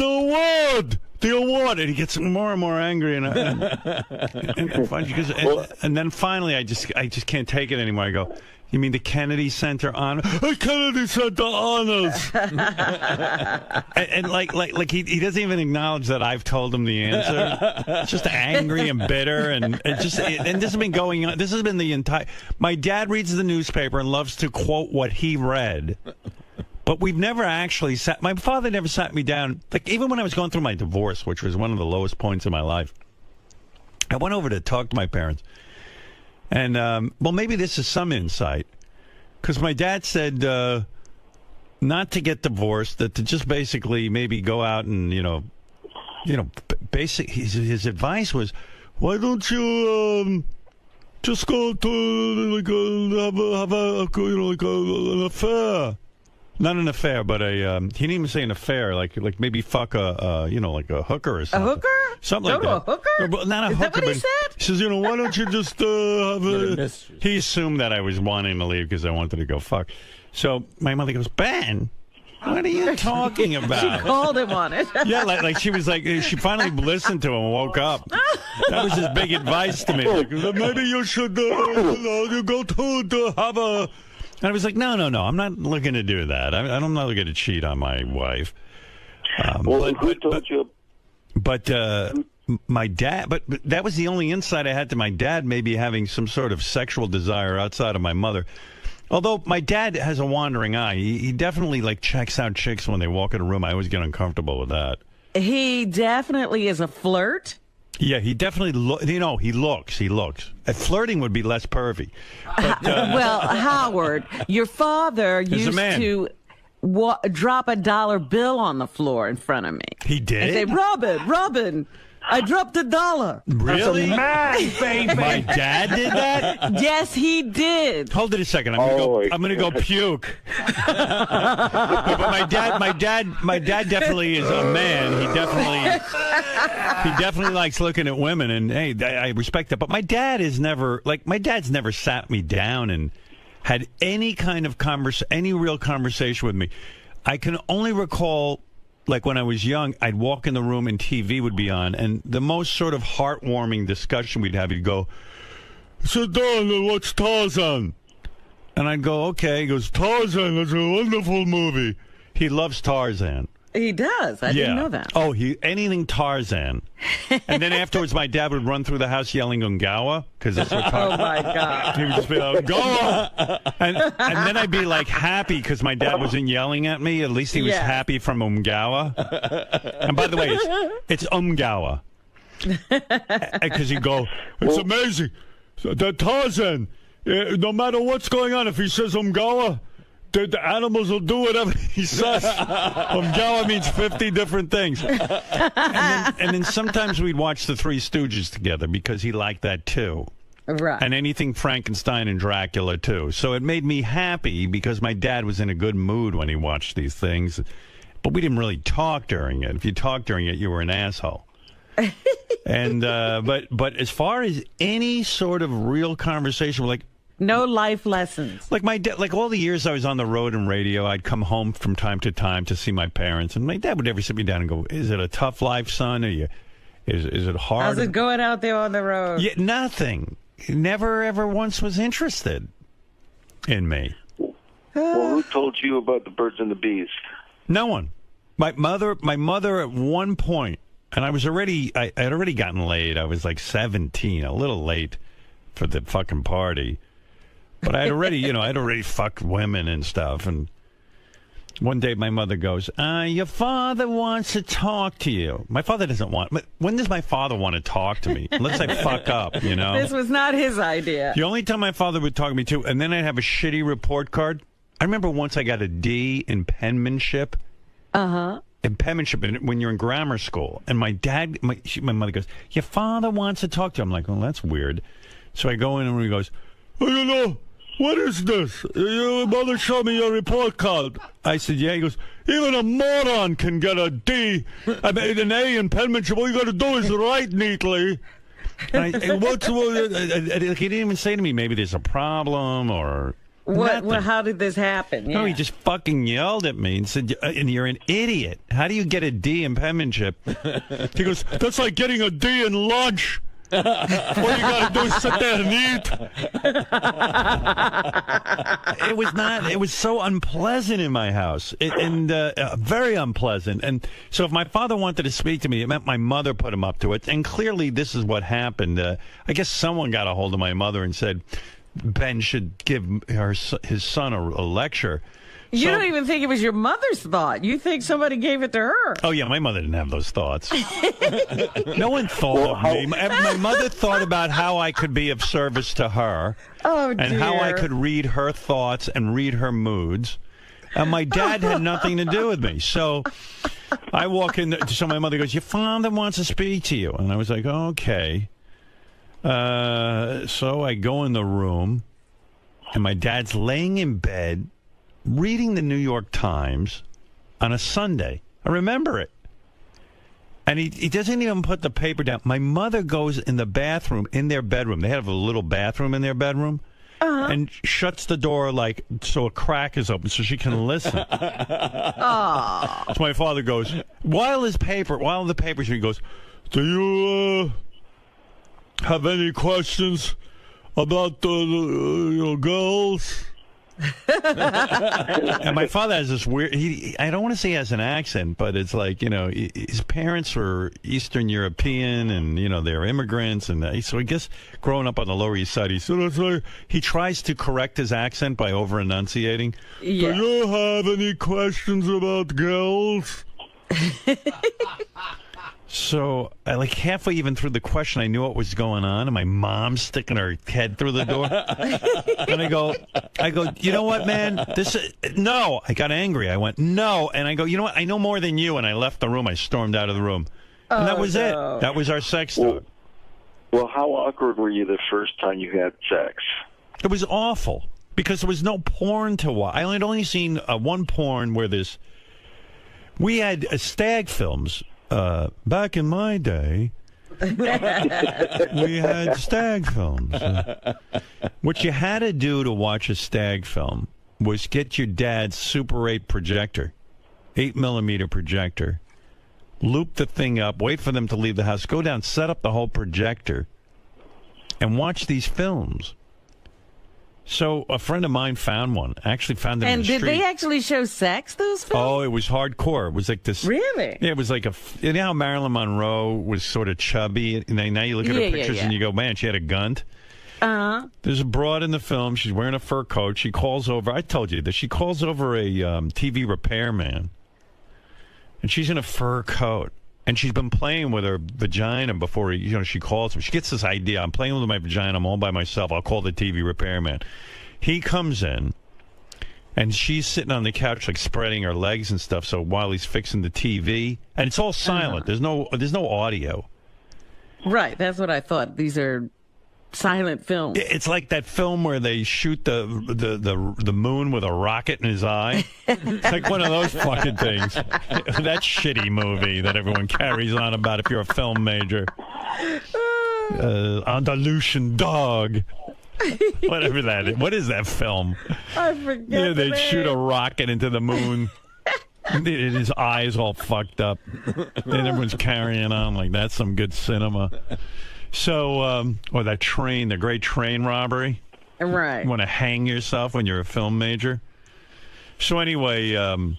award. The award, and he gets more and more angry, and then finally, I just can't take it anymore. I go, "You mean the Kennedy Center honor? Kennedy Center honors?" and like he doesn't even acknowledge that I've told him the answer. It's just angry and bitter, and this has been going on. This has been the entire. My dad reads the newspaper and loves to quote what he read. But we've never actually sat. My father never sat me down. Like even when I was going through my divorce, which was one of the lowest points in my life, I went over to talk to my parents. And maybe this is some insight, because my dad said not to get divorced, that to just basically maybe go out and his advice was, why don't you just go to have an affair. Not an affair, but he didn't even say an affair, like maybe fuck a hooker or something. A hooker? Something like that. A hooker? No, not a Is hooker, that what he but said? He says, why don't you just have a... He assumed that I was wanting to leave because I wanted to go fuck. So my mother goes, "Ben, what are you talking about?" She called him on it. Yeah, like she was like, she finally listened to him and woke up. That was his big advice to me. Like, maybe you should you go to have a... And I was like, no, I'm not looking to do that. I'm not looking to cheat on my wife. Who told you? But my dad, but that was the only insight I had to my dad maybe having some sort of sexual desire outside of my mother. Although my dad has a wandering eye. He definitely checks out chicks when they walk in a room. I always get uncomfortable with that. He definitely is a flirt. Yeah, he definitely he looks. Flirting would be less pervy. But, well, Howard, your father used to drop a $1 bill on the floor in front of me. He did? And say, Robin, I dropped $1. Really? That's a man, baby. My dad did that? Yes, he did. Hold it a second. I'm gonna go puke. But my dad definitely is a man. He definitely likes looking at women, and hey, I respect that. But my dad is never my dad's never sat me down and had any kind of any real conversation with me. I can only recall, when I was young, I'd walk in the room and TV would be on, and the most sort of heartwarming discussion we'd have, he'd go, "Sit down and watch Tarzan." And I'd go, "Okay." He goes, "Tarzan is a wonderful movie." He loves Tarzan. He does. I didn't know that. Oh, anything Tarzan. And then afterwards, my dad would run through the house yelling "Ungawa," because that's what Tarzan. Oh my God! He would just be like, "Ungawa," and then I'd be happy because my dad wasn't yelling at me. At least he was happy from Ungawa. And by the way, it's Ungawa, because he'd go, "It's amazing that Tarzan, no matter what's going on, if he says Ungawa, the animals will do whatever he says." Umgawa means 50 different things. And then sometimes we'd watch the Three Stooges together because he liked that too. Right. And anything Frankenstein and Dracula too. So it made me happy because my dad was in a good mood when he watched these things. But we didn't really talk during it. If you talked during it, you were an asshole. And but as far as any sort of real conversation, No life lessons. Like my dad, like all the years I was on the road and radio, I'd come home from time to time to see my parents, and my dad would never sit me down and go, "Is it a tough life, son? Is it hard? How's it going out there on the road?" Yeah, nothing. He never ever once was interested in me. Well, who told you about the birds and the bees? No one. My mother at one point, and I had already gotten laid. I was like 17, a little late for the fucking party. But I'd already fucked women and stuff. And one day my mother goes, your father wants to talk to you. My father doesn't want... When does my father want to talk to me? Unless I fuck up, you know? This was not his idea. The only time my father would talk to me, too, and then I'd have a shitty report card. I remember once I got a D in penmanship. Uh-huh. In penmanship, when you're in grammar school. And my mother goes, your father wants to talk to you. I'm like, well, that's weird. So I go in and he goes, what is this? Your mother showed me your report card. I said, yeah. He goes, even a moron can get a D. I mean, an A in penmanship. All you got to do is write neatly. And he didn't even say to me, maybe there's a problem or... Well, how did this happen? No, he just fucking yelled at me and said, and you're an idiot. How do you get a D in penmanship? He goes, that's like getting a D in lunch. All you got to do is sit there and eat. It was so unpleasant in my house, very unpleasant. And so if my father wanted to speak to me, it meant my mother put him up to it. And clearly this is what happened. I guess someone got a hold of my mother and said, Ben should give his son a lecture. You don't even think it was your mother's thought. You think somebody gave it to her. Oh, yeah, my mother didn't have those thoughts. No one thought of me. My mother thought about how I could be of service to her. Oh, and how I could read her thoughts and read her moods. And my dad had nothing to do with me. So I walk in, so my mother goes, your father wants to speak to you. And I was like, okay. So I go in the room, and my dad's laying in bed, reading the New York Times on a Sunday. I remember it. And he doesn't even put the paper down. My mother goes in the bathroom, in their bedroom. They have a little bathroom in their bedroom. And shuts the door so a crack is open so she can listen. So my father goes, while the paper's here, he goes, do you have any questions about the girls? And my father has this weird, I don't want to say he has an accent, but it's like, his parents were Eastern European and, they're immigrants. And so I guess growing up on the Lower East Side, he tries to correct his accent by over-enunciating. Yeah. Do you have any questions about girls? So, halfway even through the question, I knew what was going on, and my mom's sticking her head through the door. And I go, you know what, man? No. I got angry. I went, no. And I go, you know what? I know more than you. And I left the room. I stormed out of the room. And that was it. That was our sex talk. Well, how awkward were you the first time you had sex? It was awful, because there was no porn to watch. I had only seen one porn where we had stag films. Back in my day, we had stag films. What you had to do to watch a stag film was get your dad's Super 8 projector, 8mm projector, loop the thing up, wait for them to leave the house, go down, set up the whole projector, and watch these films. So a friend of mine found one. Actually found them in the street. And did they actually show sex, those films? Oh, it was hardcore. It was like this. Really? Yeah, it was like you know how Marilyn Monroe was sort of chubby? Now you look at her pictures and you go, man, she had a gunt. Uh-huh. There's a broad in the film. She's wearing a fur coat. She calls over. I told you that. She calls over a TV repairman. And she's in a fur coat. And she's been playing with her vagina before she calls him. She gets this idea. I'm playing with my vagina. I'm all by myself. I'll call the TV repairman. He comes in, and she's sitting on the couch, spreading her legs and stuff. So while he's fixing the TV, and it's all silent. Uh-huh. There's no audio. Right. That's what I thought. These are silent films. It's like that film where they shoot the moon with a rocket in his eye. It's like one of those fucking things. That shitty movie that everyone carries on about if you're a film major. Andalusian Dog. Whatever that is. What is that film? I forget. Yeah, they shoot a rocket into the moon. And his eyes all fucked up. And everyone's carrying on like that's some good cinema. So, or that train, the great train robbery. Right. You want to hang yourself when you're a film major. So anyway, you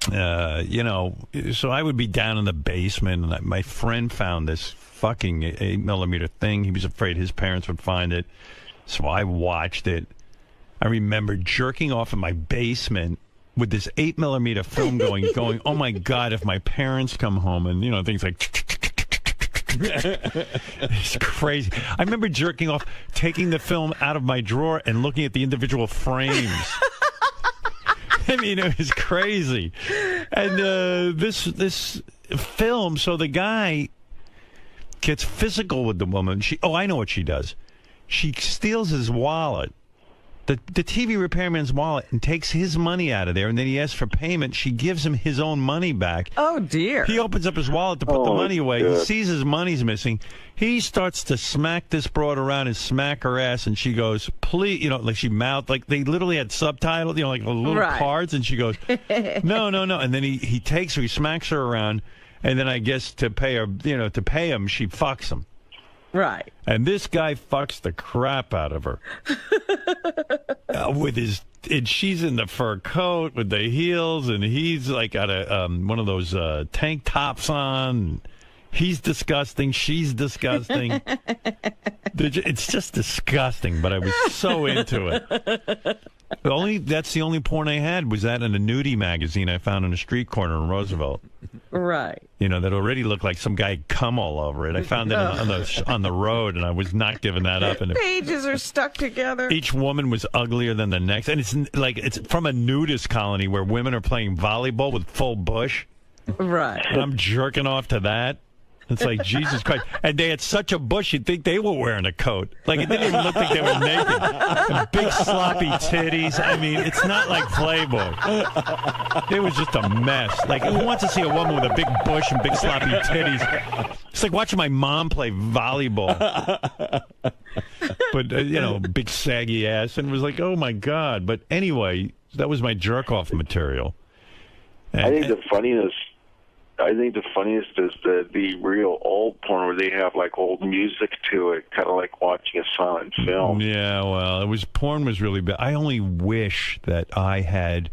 know, so I would be down in the basement, and my friend found this fucking 8mm thing. He was afraid his parents would find it. So I watched it. I remember jerking off in my basement with this 8mm film going, oh my God, if my parents come home, and, you know, things like... It's crazy. I remember jerking off, taking the film out of my drawer and looking at the individual frames. I mean, it was crazy. And this film, so the guy gets physical with the woman. I know what she does. She steals his wallet, the TV repairman's wallet, and takes his money out of there, and then he asks for payment. She gives him his own money back. Oh, dear. He opens up his wallet to put the money away. He sees his money's missing. He starts to smack this broad around and smack her ass, and she goes, please, you know, like she mouthed, like they literally had subtitles, you know, like little cards, and she goes, no. And then he takes her, he smacks her around, and then I guess to pay her, you know, to pay him, she fucks him. Right. And this guy fucks the crap out of her. With his, and she's in the fur coat with the heels, and he's like got a one of those tank tops on. He's disgusting. She's disgusting. It's just disgusting, but I was so into it. That's the only porn I had was that in a nudie magazine I found in a street corner in Roosevelt. Right. You know, that already looked like some guy had cum all over it. I found it on the road, and I was not giving that up. And pages are stuck together. Each woman was uglier than the next. And it's from a nudist colony where women are playing volleyball with full bush. Right. And I'm jerking off to that. It's like, Jesus Christ. And they had such a bush, you'd think they were wearing a coat. Like, it didn't even look like they were naked. And big sloppy titties. I mean, it's not like Playboy. It was just a mess. Like, who wants to see a woman with a big bush and big sloppy titties? It's like watching my mom play volleyball. But, you know, big saggy ass. And it was like, oh, my God. But anyway, that was my jerk-off material. And, I think the funniest is the real old porn where they have like old music to it, kind of like watching a silent film. Yeah, well, porn was really bad. I only wish that I had,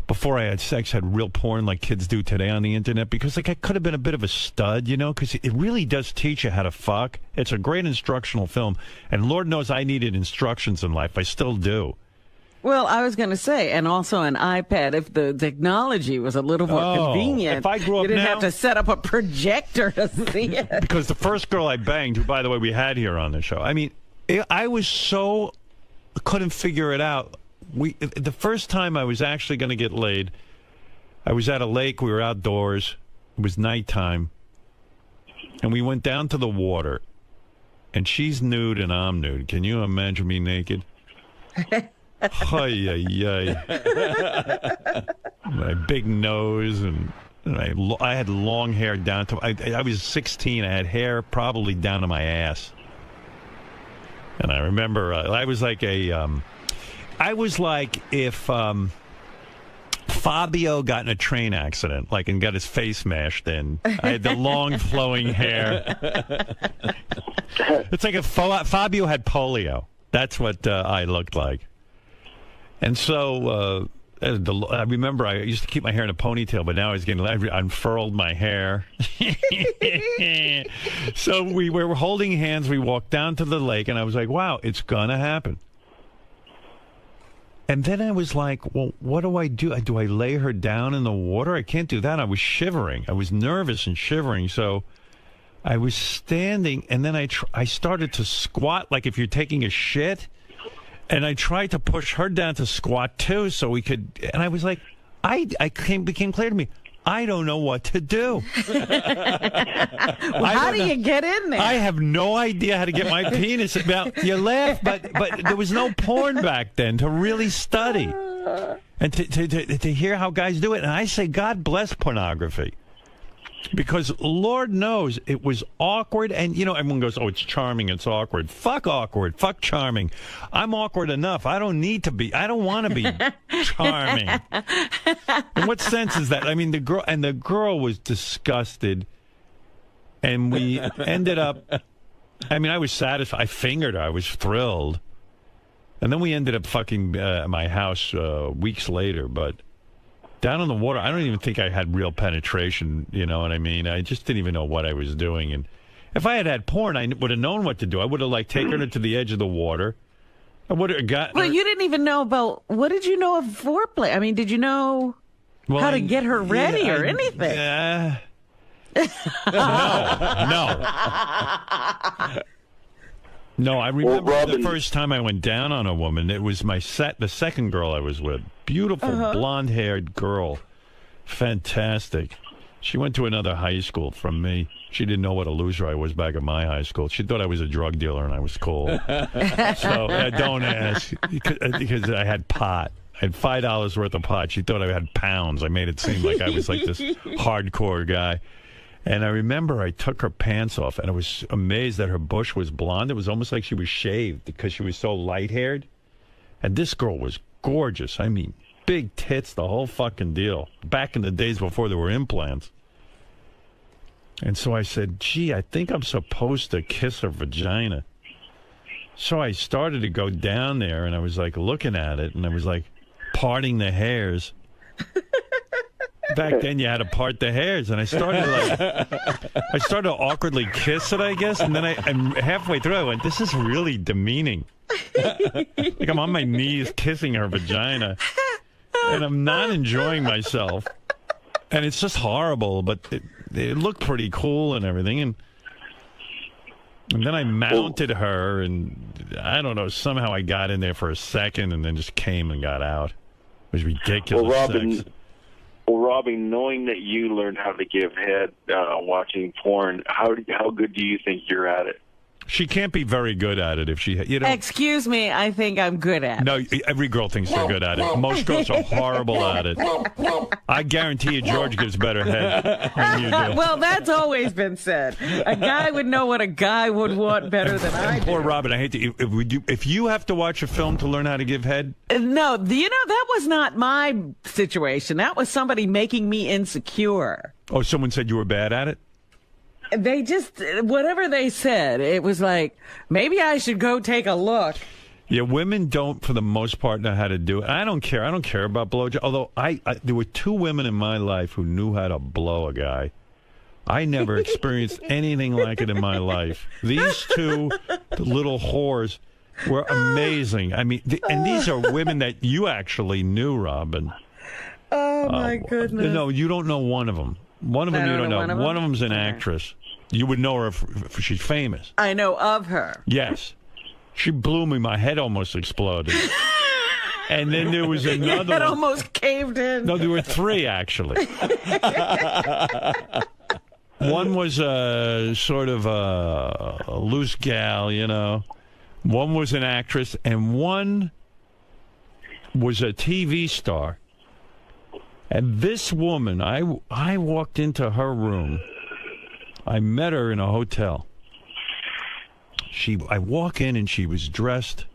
before I had sex, had real porn like kids do today on the internet, because like I could have been a bit of a stud, you know, because it really does teach you how to fuck. It's a great instructional film, and Lord knows I needed instructions in life. I still do. Well, I was going to say, and also an iPad, if the technology was a little more convenient, if I grew up you didn't now, have to set up a projector to see it. Because the first girl I banged, who, by the way, we had here on the show, I mean, I was so, couldn't figure it out. The first time I was actually going to get laid, I was at a lake, we were outdoors, it was nighttime, and we went down to the water, and she's nude and I'm nude. Can you imagine me naked? My big nose, and I had long hair down to I was 16. I had hair probably down to my ass, and I remember I was like if Fabio got in a train accident, like, and got his face smashed in. I had the long flowing hair. It's like if Fabio had polio. That's what I looked like. And so I remember I used to keep my hair in a ponytail, but now I unfurled my hair. So we were holding hands. We walked down to the lake, and I was like, wow, it's going to happen. And then I was like, well, what do I do? Do I lay her down in the water? I can't do that. I was shivering. I was nervous and shivering. So I was standing, and then I started to squat like if you're taking a shit. And I tried to push her down to squat too, so we could. And I was like, became clear to me, I don't know what to do. Well, how do you get in there? I have no idea how to get my penis. Now, you laugh, but there was no porn back then to really study and to hear how guys do it. And I say, God bless pornography. Because Lord knows it was awkward. And, you know, everyone goes, oh, it's charming, it's awkward. Fuck awkward. Fuck charming. I'm awkward enough. I don't need to be. I don't want to be charming. In what sense is that? I mean, the girl was disgusted. And we ended up, I mean, I was satisfied. I fingered her. I was thrilled. And then we ended up fucking at my house weeks later. But down on the water, I don't even think I had real penetration. You know what I mean? I just didn't even know what I was doing. And if I had had porn, I would have known what to do. I would have, like, taken her to the edge of the water. I would have gotten Well, her. you didn't even know about, what did you know of foreplay? I mean, did you know how to get her ready or anything? No, I remember the first time I went down on a woman. It was the second girl I was with. Beautiful, blonde-haired girl. Fantastic. She went to another high school from me. She didn't know what a loser I was back at my high school. She thought I was a drug dealer and I was cool. So don't ask, because I had pot. I had $5 worth of pot. She thought I had pounds. I made it seem like I was like this hardcore guy. And I remember I took her pants off, and I was amazed that her bush was blonde. It was almost like she was shaved because she was so light-haired. And this girl was gorgeous. I mean, big tits, the whole fucking deal. Back in the days before there were implants. And so I said, gee, I think I'm supposed to kiss her vagina. So I started to go down there, and I was, like, looking at it, and I was, like, parting the hairs. Back then, you had to part the hairs, and I started to awkwardly kiss it, I guess, and then I'm halfway through, I went, this is really demeaning. Like, I'm on my knees kissing her vagina, and I'm not enjoying myself, and it's just horrible, but it looked pretty cool and everything, and then I mounted her, and I don't know, somehow I got in there for a second, and then just came and got out. It was ridiculous sex. Well, Robin, knowing that you learned how to give head watching porn, how good do you think you're at it? She can't be very good at it if she, you know. Excuse me, I think I'm good at it. No, every girl thinks they're good at it. Most girls are horrible at it. I guarantee you George gives better head than you do. Well, that's always been said. A guy would know what a guy would want better than I do. Poor Robin, I hate to, if you have to watch a film to learn how to give head. No, you know, that was not my situation. That was somebody making me insecure. Oh, someone said you were bad at it? They just, whatever they said, it was like, maybe I should go take a look. Yeah, women don't, for the most part, know how to do it. I don't care. I don't care about blowjob. Although there were two women in my life who knew how to blow a guy. I never experienced anything like it in my life. These two little whores were amazing. I mean, and these are women that you actually knew, Robin. Oh, my goodness. No, you don't know one of them. One of them you don't know. One of them's an actress. You would know her if she's famous. I know of her. Yes. She blew me. My head almost exploded. And then there was another It one. almost caved in. No, there were three, actually. One was sort of a loose gal, you know. One was an actress, and one was a TV star. And this woman, I walked into her room. I met her in a hotel. I walk in, and she was dressed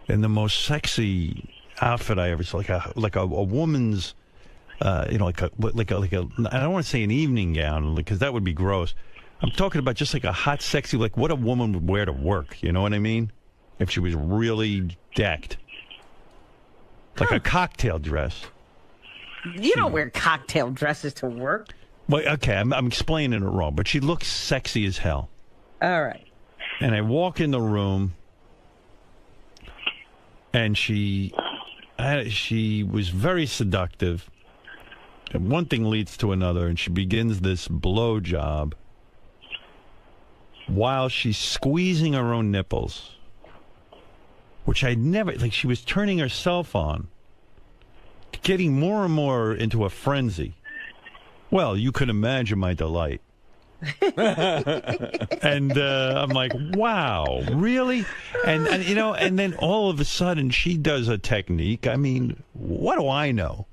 in the most sexy outfit I ever saw, like a woman's, you know, like a I don't want to say an evening gown because that would be gross. I'm talking about just like a hot, sexy, like what a woman would wear to work. You know what I mean? If she was really decked, like a cocktail dress. You don't wear cocktail dresses to work. Well, okay, I'm explaining it wrong, but she looks sexy as hell. All right. And I walk in the room, and she was very seductive. And one thing leads to another, and she begins this blow job while she's squeezing her own nipples, which I'd never, like, she was turning herself on, getting more and more into a frenzy. Well, you can imagine my delight. And I'm like, wow, really? And you know, and then all of a sudden she does a technique. I mean, what do I know?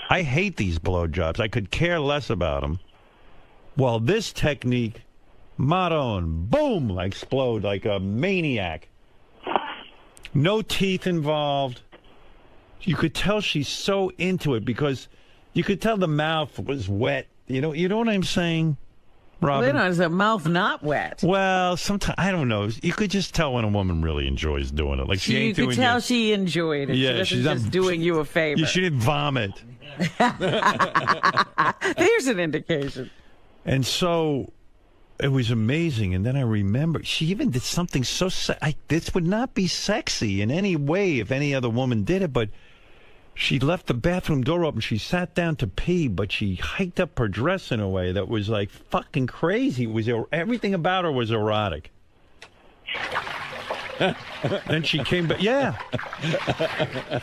I hate these blowjobs. I could care less about them. Well, this technique, Maron, boom, explode like a maniac. No teeth involved. You could tell she's so into it because you could tell the mouth was wet. You know what I'm saying, Robin? Is the mouth not wet? Well, sometimes I don't know. You could just tell when a woman really enjoys doing it. Like she ain't doing. You could tell she enjoyed it. Yeah, she's just doing you a favor. Yeah, she didn't vomit. There's an indication. And so it was amazing. And then I remember she even did something so. This would not be sexy in any way if any other woman did it, but. She left the bathroom door open. She sat down to pee, but she hiked up her dress in a way that was like fucking crazy. It was everything about her was erotic. Then she came back, yeah.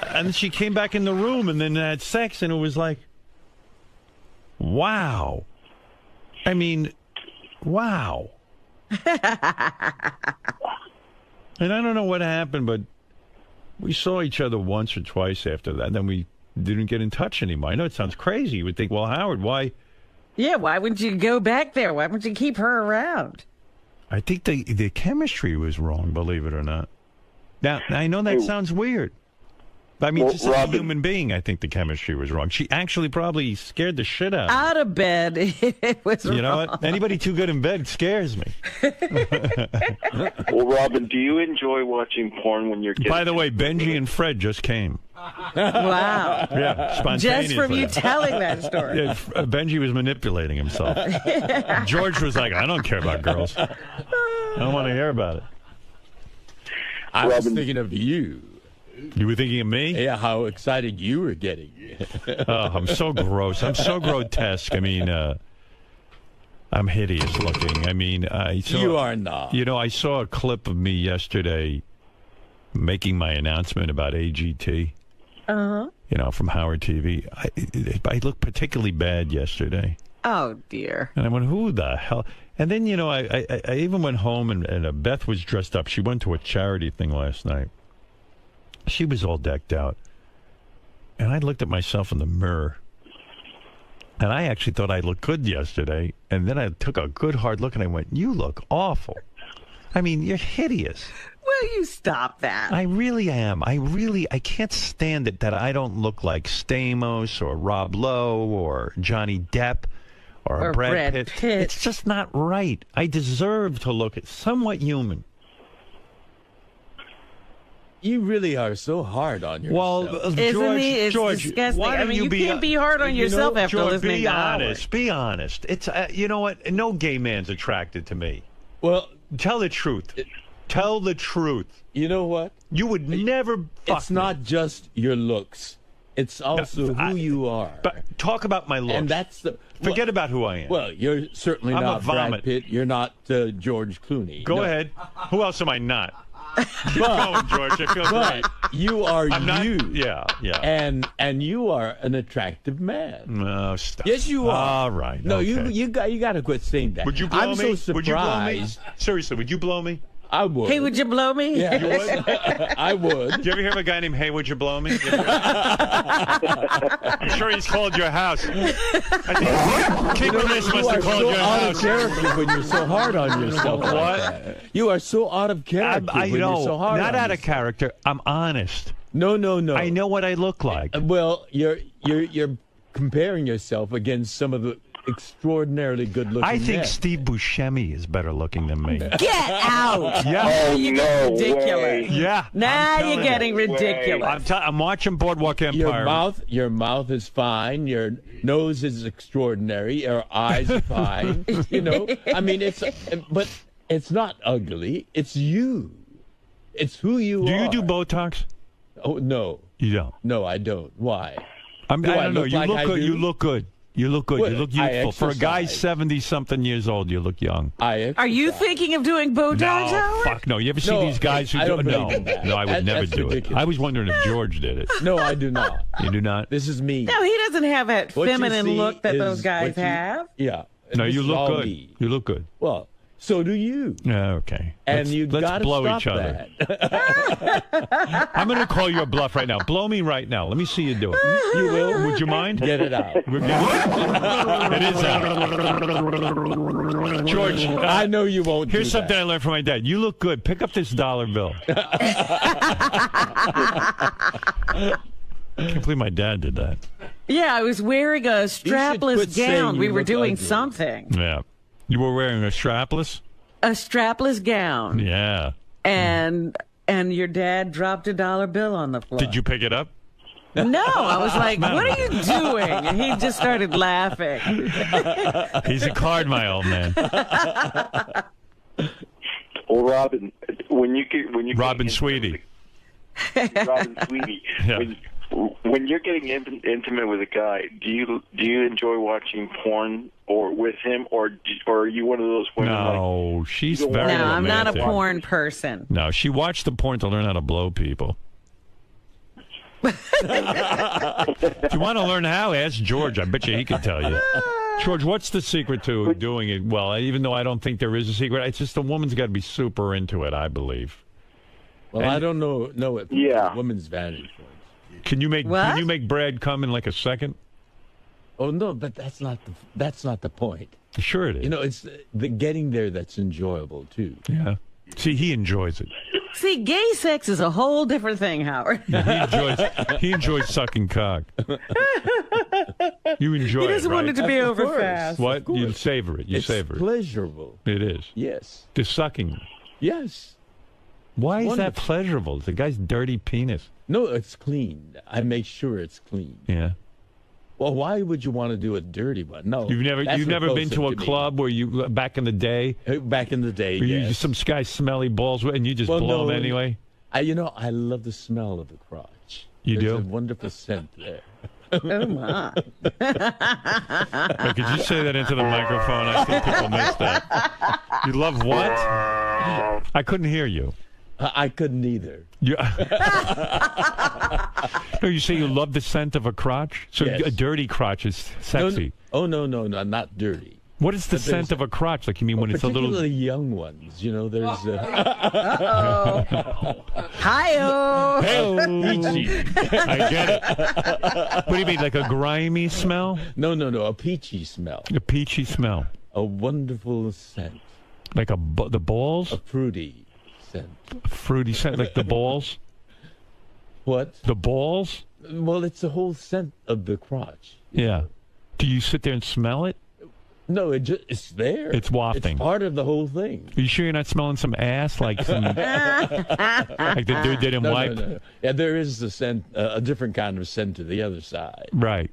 And she came back in the room and then had sex, and it was like, wow. I mean, wow. And I don't know what happened, but we saw each other once or twice after that, and then we didn't get in touch anymore. I know it sounds crazy. You would think, well, Howard, why? Yeah, why wouldn't you go back there? Why wouldn't you keep her around? I think the chemistry was wrong, believe it or not. Now, I know that sounds weird. I mean, just as a human being, I think the chemistry was wrong. She actually probably scared the shit out of me. Out of bed, it was wrong. You know what? Anybody too good in bed scares me. Well, Robin, do you enjoy watching porn when you're kidding? By the way, Benji and Fred just came. Wow. Yeah, spontaneously. Just from you telling that story. Yeah, Benji was manipulating himself. George was like, I don't care about girls. I don't want to hear about it. I was thinking of you. You were thinking of me? Yeah, how excited you were getting. Oh, I'm so gross. I'm so grotesque. I mean, I'm hideous looking. I mean, you are not. You know, I saw a clip of me yesterday making my announcement about AGT. Uh-huh. You know, from Howard TV. I looked particularly bad yesterday. Oh, dear. And I went, who the hell? And then, you know, I even went home and Beth was dressed up. She went to a charity thing last night. She was all decked out. And I looked at myself in the mirror. And I actually thought I looked good yesterday. And then I took a good hard look and I went, you look awful. I mean, you're hideous. Will you stop that? I really am. I can't stand it that I don't look like Stamos or Rob Lowe or Johnny Depp or Brad Pitt. It's just not right. I deserve to look somewhat human. You really are so hard on yourself. Well, Isn't he? It's George, disgusting. why I mean, you be, can't be hard on yourself after George, listening to Howard. Be honest. It's you know what? No gay man's attracted to me. Well, tell the truth. Tell the truth. You know what? You would never. It's not just your looks. It's also who you are. But talk about my looks. And that's the. Forget about who I am. Well, you're certainly I'm not a vomit. Brad Pitt. You're not George Clooney. Go ahead. Who else am I not? Keep going, George. I feel great. You are you. Yeah. And you are an attractive man. No, stop. Yes, you are. All right. No, okay. you got to quit saying that. Would you blow I'm me? so surprised. Would you blow me? Seriously, would you blow me? I would. Hey, would you blow me? Yeah. You would? I would. Did you ever hear of a guy named Hey, would you blow me? I'm sure he's called your house. I think King Chris must have called your house. You are so out of character when you're so hard on yourself. What? Like that. You are so out of character I when know. you're so hard Not on out of yourself. character. I'm honest. No. I know what I look like. Well, you're comparing yourself against some of the extraordinarily good-looking I think men. Steve Buscemi is better looking than me. Get out! Yeah. Oh, You're no ridiculous. way. Yeah. Now you're getting ridiculous. I'm watching Boardwalk Empire. Your mouth is fine. Your nose is extraordinary. Your eyes are fine. You know, I mean, but it's not ugly. It's you. It's who you are. Do you do Botox? Oh no. You don't. No, I don't. Why? I don't know. You like look I good. do? You look good. You look good. Well, You look I youthful. For a guy exercise. 70-something years old, you look young. Are you thinking of doing Botox, No, Howard? fuck no. You ever see No, these guys who I do don't it? No, believe in that. no, I would never That's do ridiculous. it. I was wondering if George did it. No, I do not. You do not? This is me. No, he doesn't have that What you feminine see look that is those guys what you- have. Yeah. No, This you is look all good. me. You look good. Well, So do you. Okay. And you let's got to blow stop each other. that. I'm going to call you a bluff right now. Blow me right now. Let me see you do it. You will. Would you mind? Get it out. It is out. George, I know you won't. Here's something I learned from my dad. You look good. Pick up this dollar bill. I can't believe my dad did that. Yeah, I was wearing a strapless gown. We were doing something. Yeah. You were wearing a strapless? A strapless gown. Yeah. And your dad dropped a dollar bill on the floor. Did you pick it up? No, I was like, what are you doing? And he just started laughing. He's a card, my old man. Well, Robin, when you Robin Sweetie. Robin Sweetie. Yeah. When you're getting intimate with a guy, do you enjoy watching porn or with him, or are you one of those women? No, she's very. No, I'm not a romantic. porn person. No, she watched the porn to learn how to blow people. If you want to learn how, ask George. I bet you he could tell you. George, what's the secret to doing it well? Even though I don't think there is a secret, it's just a woman's got to be super into it, I believe. Well, I don't know it from a woman's vantage point. Can you make Brad come in like a second? Oh no, but that's not the point. Sure it is. You know, it's the getting there that's enjoyable too. Yeah. See, he enjoys it. See, gay sex is a whole different thing, Howard. He enjoys sucking cock. You enjoy it, He doesn't want right? it to be over fast. What? You savor it. You savor it. It's pleasurable. It is. Yes. The sucking. Yes. Why is that Wonderful. pleasurable? It's a guy's dirty penis. No, it's clean. I make sure it's clean. Yeah. Well, why would you want to do a dirty one? No. You've never been to a club where you back in the day? Back in the day, where yes. some guy's smelly balls and you just blow them anyway? I love the smell of the crotch. You There's do? a wonderful scent there. Oh my! Could you say that into the microphone? I think people missed that. You love what? I couldn't hear you. I couldn't either. No, you say you love the scent of a crotch? So Yes. a dirty crotch is sexy. No, not dirty. What is the scent of a crotch? Like, you mean when it's a little... Particularly young ones. You know, there's... Hi-oh! Peachy. I get it. What do you mean, like a grimy smell? No, a peachy smell. A peachy smell. A wonderful scent. Like the balls? A fruity scent. Fruity scent, like the balls? What? The balls? Well, it's the whole scent of the crotch. Yeah. Do you sit there and smell it? No, it's there. It's wafting. It's part of the whole thing. Are you sure you're not smelling some ass? Like some... like the dude didn't wipe? No. Yeah, there is a scent, a different kind of scent to the other side. Right.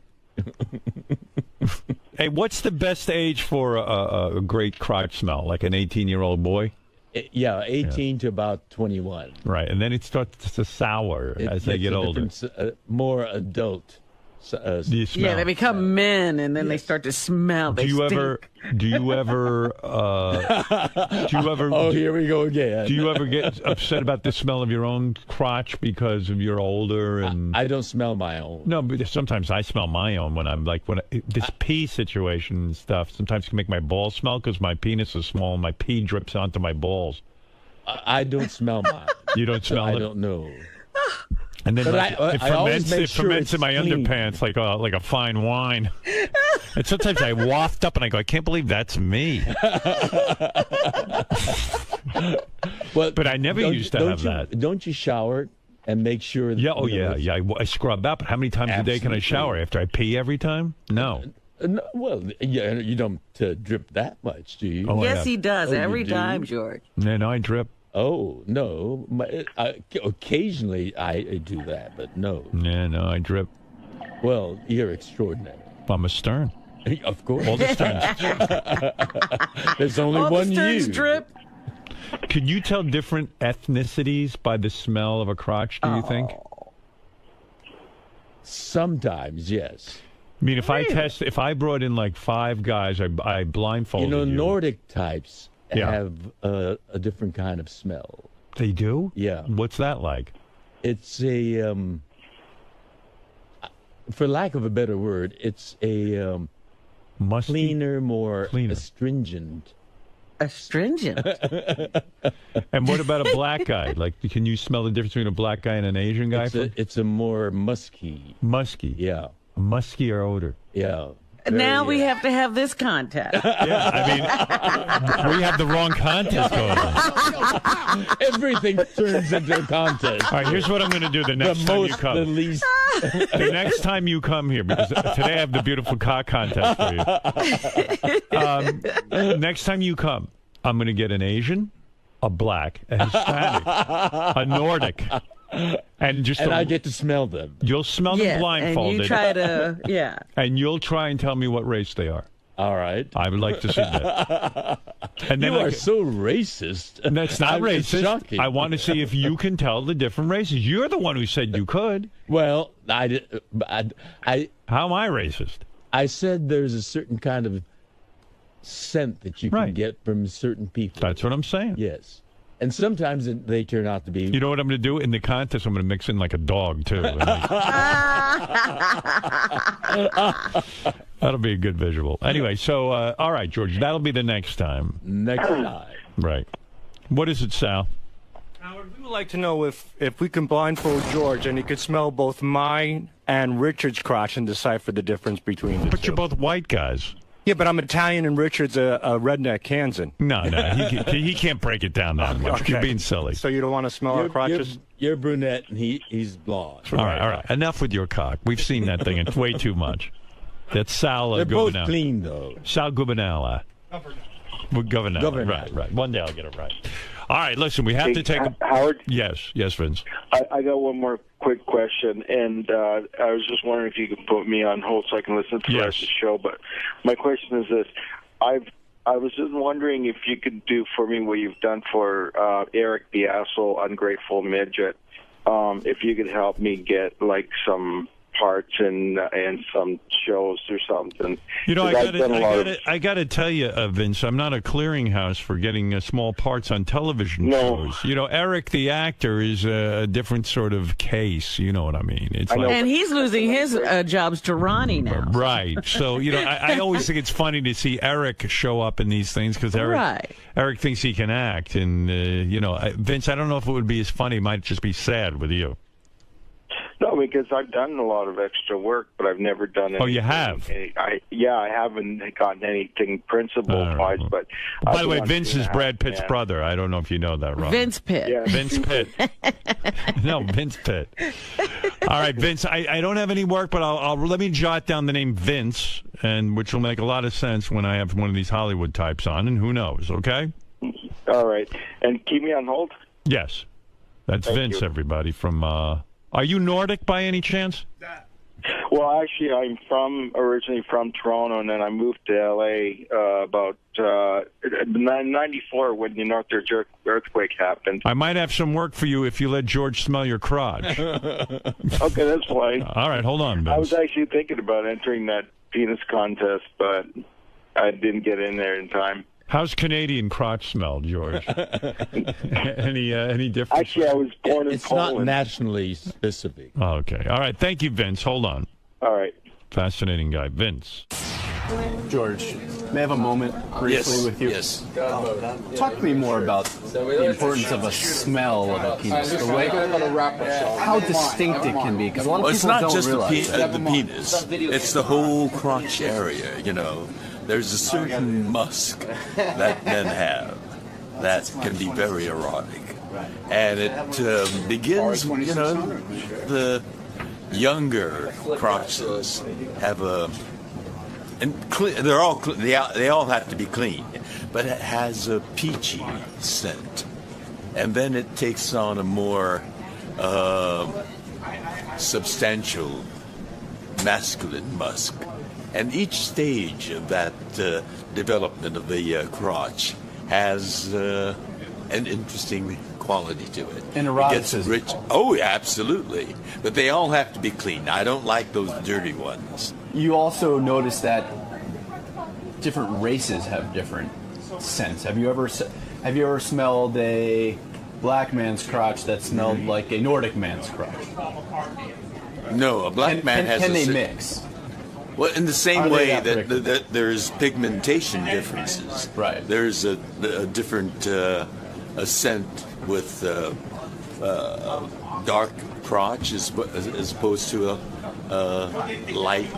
Hey, what's the best age for a great crotch smell? Like an 18-year-old boy? 18 to about 21. Right, and then it starts to sour as they get older. More adult. Do you smell? Yeah, they become men, and then they start to smell. They stink. Do you ever? Oh, here we go again. Do you ever get upset about the smell of your own crotch because of you're older? And I don't smell my own. No, but sometimes I smell my own when I'm like this pee situation and stuff. Sometimes can make my balls smell because my penis is small and my pee drips onto my balls. I don't smell mine. You don't smell it? I don't know. And then it ferments in my clean. underpants like a fine wine. And sometimes I waft up and I go, I can't believe that's me. But I never used to have that. Don't you shower and make sure that... I scrub up. How many times a day can I shower? After I pee every time? No. No, well, yeah, you don't drip that much, do you? Oh, Yes, he does. Every you do? time, George. No, I drip. Oh, no. Occasionally I do that, but no. Yeah, no, I drip. Well, you're extraordinary. I'm a Stern. Of course. All the Sterns. There's only All one the Sterns you. drip. Can you tell different ethnicities by the smell of a crotch, do you think? Sometimes, yes. I mean, if I brought in like 5 guys, I blindfolded you. Nordic types have a different kind of smell. They do? Yeah. What's that like? It's a, for lack of a better word, it's a musky? cleaner, more astringent astringent. And what about a black guy? Like, can you smell the difference between a black guy and an Asian guy? It's a more musky. Musky? Yeah. A muskier odor. Yeah. Now we have to have this contest. Yeah, I mean, we have the wrong contest going on. Everything turns into a contest. All right, here's what I'm going to do the next time you come. The least. The next time you come here, because today I have the beautiful cock contest for you. Next time you come, I'm going to get an Asian, a black, a Hispanic, a Nordic. And I get to smell them. You'll smell them blindfolded. And you try to, And you'll try and tell me what race they are. All right. I would like to see that. And then you are so racist. That's not racist. Shocking. I want to see if you can tell the different races. You're the one who said you could. Well, how am I racist? I said there's a certain kind of scent that you can get from certain people. That's what I'm saying. Yes. And sometimes they turn out to be... You know what I'm going to do? In the contest, I'm going to mix in like a dog, too. That'll be a good visual. Anyway, so, all right, George, that'll be the next time. Next time. Right. What is it, Sal? Howard, we would like to know if we can blindfold George and he could smell both mine and Richard's crotch and decipher the difference between the two. But you're both white guys. Yeah, but I'm Italian and Richard's a redneck Kansan. No, he can't break it down that much. Okay. You're being silly. So you don't want to smell our crotches? You're brunette and he's blonde. All right. Enough with your cock. We've seen that thing. It's way too much. That's Sal They're both Gubernal. clean, though. Sal Gubernal. Governor. Right. One day I'll get it right. All right, listen, we have to take a... Howard? Yes, Vince. I got one more quick question, and I was just wondering if you could put me on hold so I can listen to the rest of the show. But my question is this. I was just wondering if you could do for me what you've done for Eric the Asshole, Ungrateful Midget. If you could help me get, like, some parts and some shows or something. You know, I got to tell you, Vince, I'm not a clearinghouse for getting small parts on television shows. You know, Eric the actor is a different sort of case. You know what I mean? It's and he's losing his jobs to Ronnie now. Right. So, you know, I always think it's funny to see Eric show up in these things because Eric thinks he can act. And, you know, Vince, I don't know if it would be as funny. It might just be sad with you. No, because I've done a lot of extra work, but I've never done anything. Oh, you have? I haven't gotten anything principal-wise, but... By the way, Vince is Brad Pitt's brother. I don't know if you know that, Ron. Vince Pitt. Yeah. Vince Pitt. No, Vince Pitt. All right, Vince, I don't have any work, but I'll let me jot down the name Vince, which will make a lot of sense when I have one of these Hollywood types on, and who knows, okay? All right. And keep me on hold? Yes. That's Vince, everybody, from... Are you Nordic by any chance? Well, actually, I'm originally from Toronto, and then I moved to L.A. About 94 when the Northridge earthquake happened. I might have some work for you if you let George smell your crotch. Okay, that's fine. All right, hold on, Vince. I was actually thinking about entering that penis contest, but I didn't get in there in time. How's Canadian crotch smell, George? Any difference? Actually, I was born in Poland. It's not nationally specific. Oh, okay. All right. Thank you, Vince. Hold on. All right. Fascinating guy. Vince. George, may I have a moment briefly with you? Yes. Talk to me more about the importance of a smell of a penis. The way, how distinct it can be. Because a lot of people don't realize it's not just the penis. It's the whole crotch area, you know. There's a certain musk that men have that can be very erotic. And it begins, you know, the younger crotches have and they're all they all have to be clean, but it has a peachy scent. And then it takes on a more substantial masculine musk. And each stage of that development of the crotch has an interesting quality to it. And it gets rich. Oh, absolutely. But they all have to be clean. I don't like those dirty ones. You also notice that different races have different scents. Have you ever smelled a black man's crotch that smelled like a Nordic man's crotch? No, a black man has Can they mix? Well, in the same Are they way that that, predictable? that there's pigmentation differences. Right. There's a different scent with dark crotch as opposed to a light,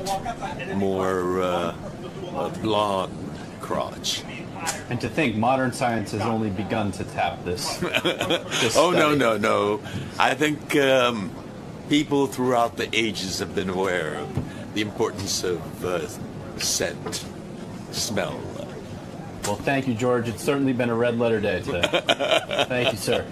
more blonde crotch. And to think modern science has only begun to tap this. Oh, no. I think people throughout the ages have been aware of the importance of scent, smell. Well, thank you, George. It's certainly been a red letter day today. Thank you, sir.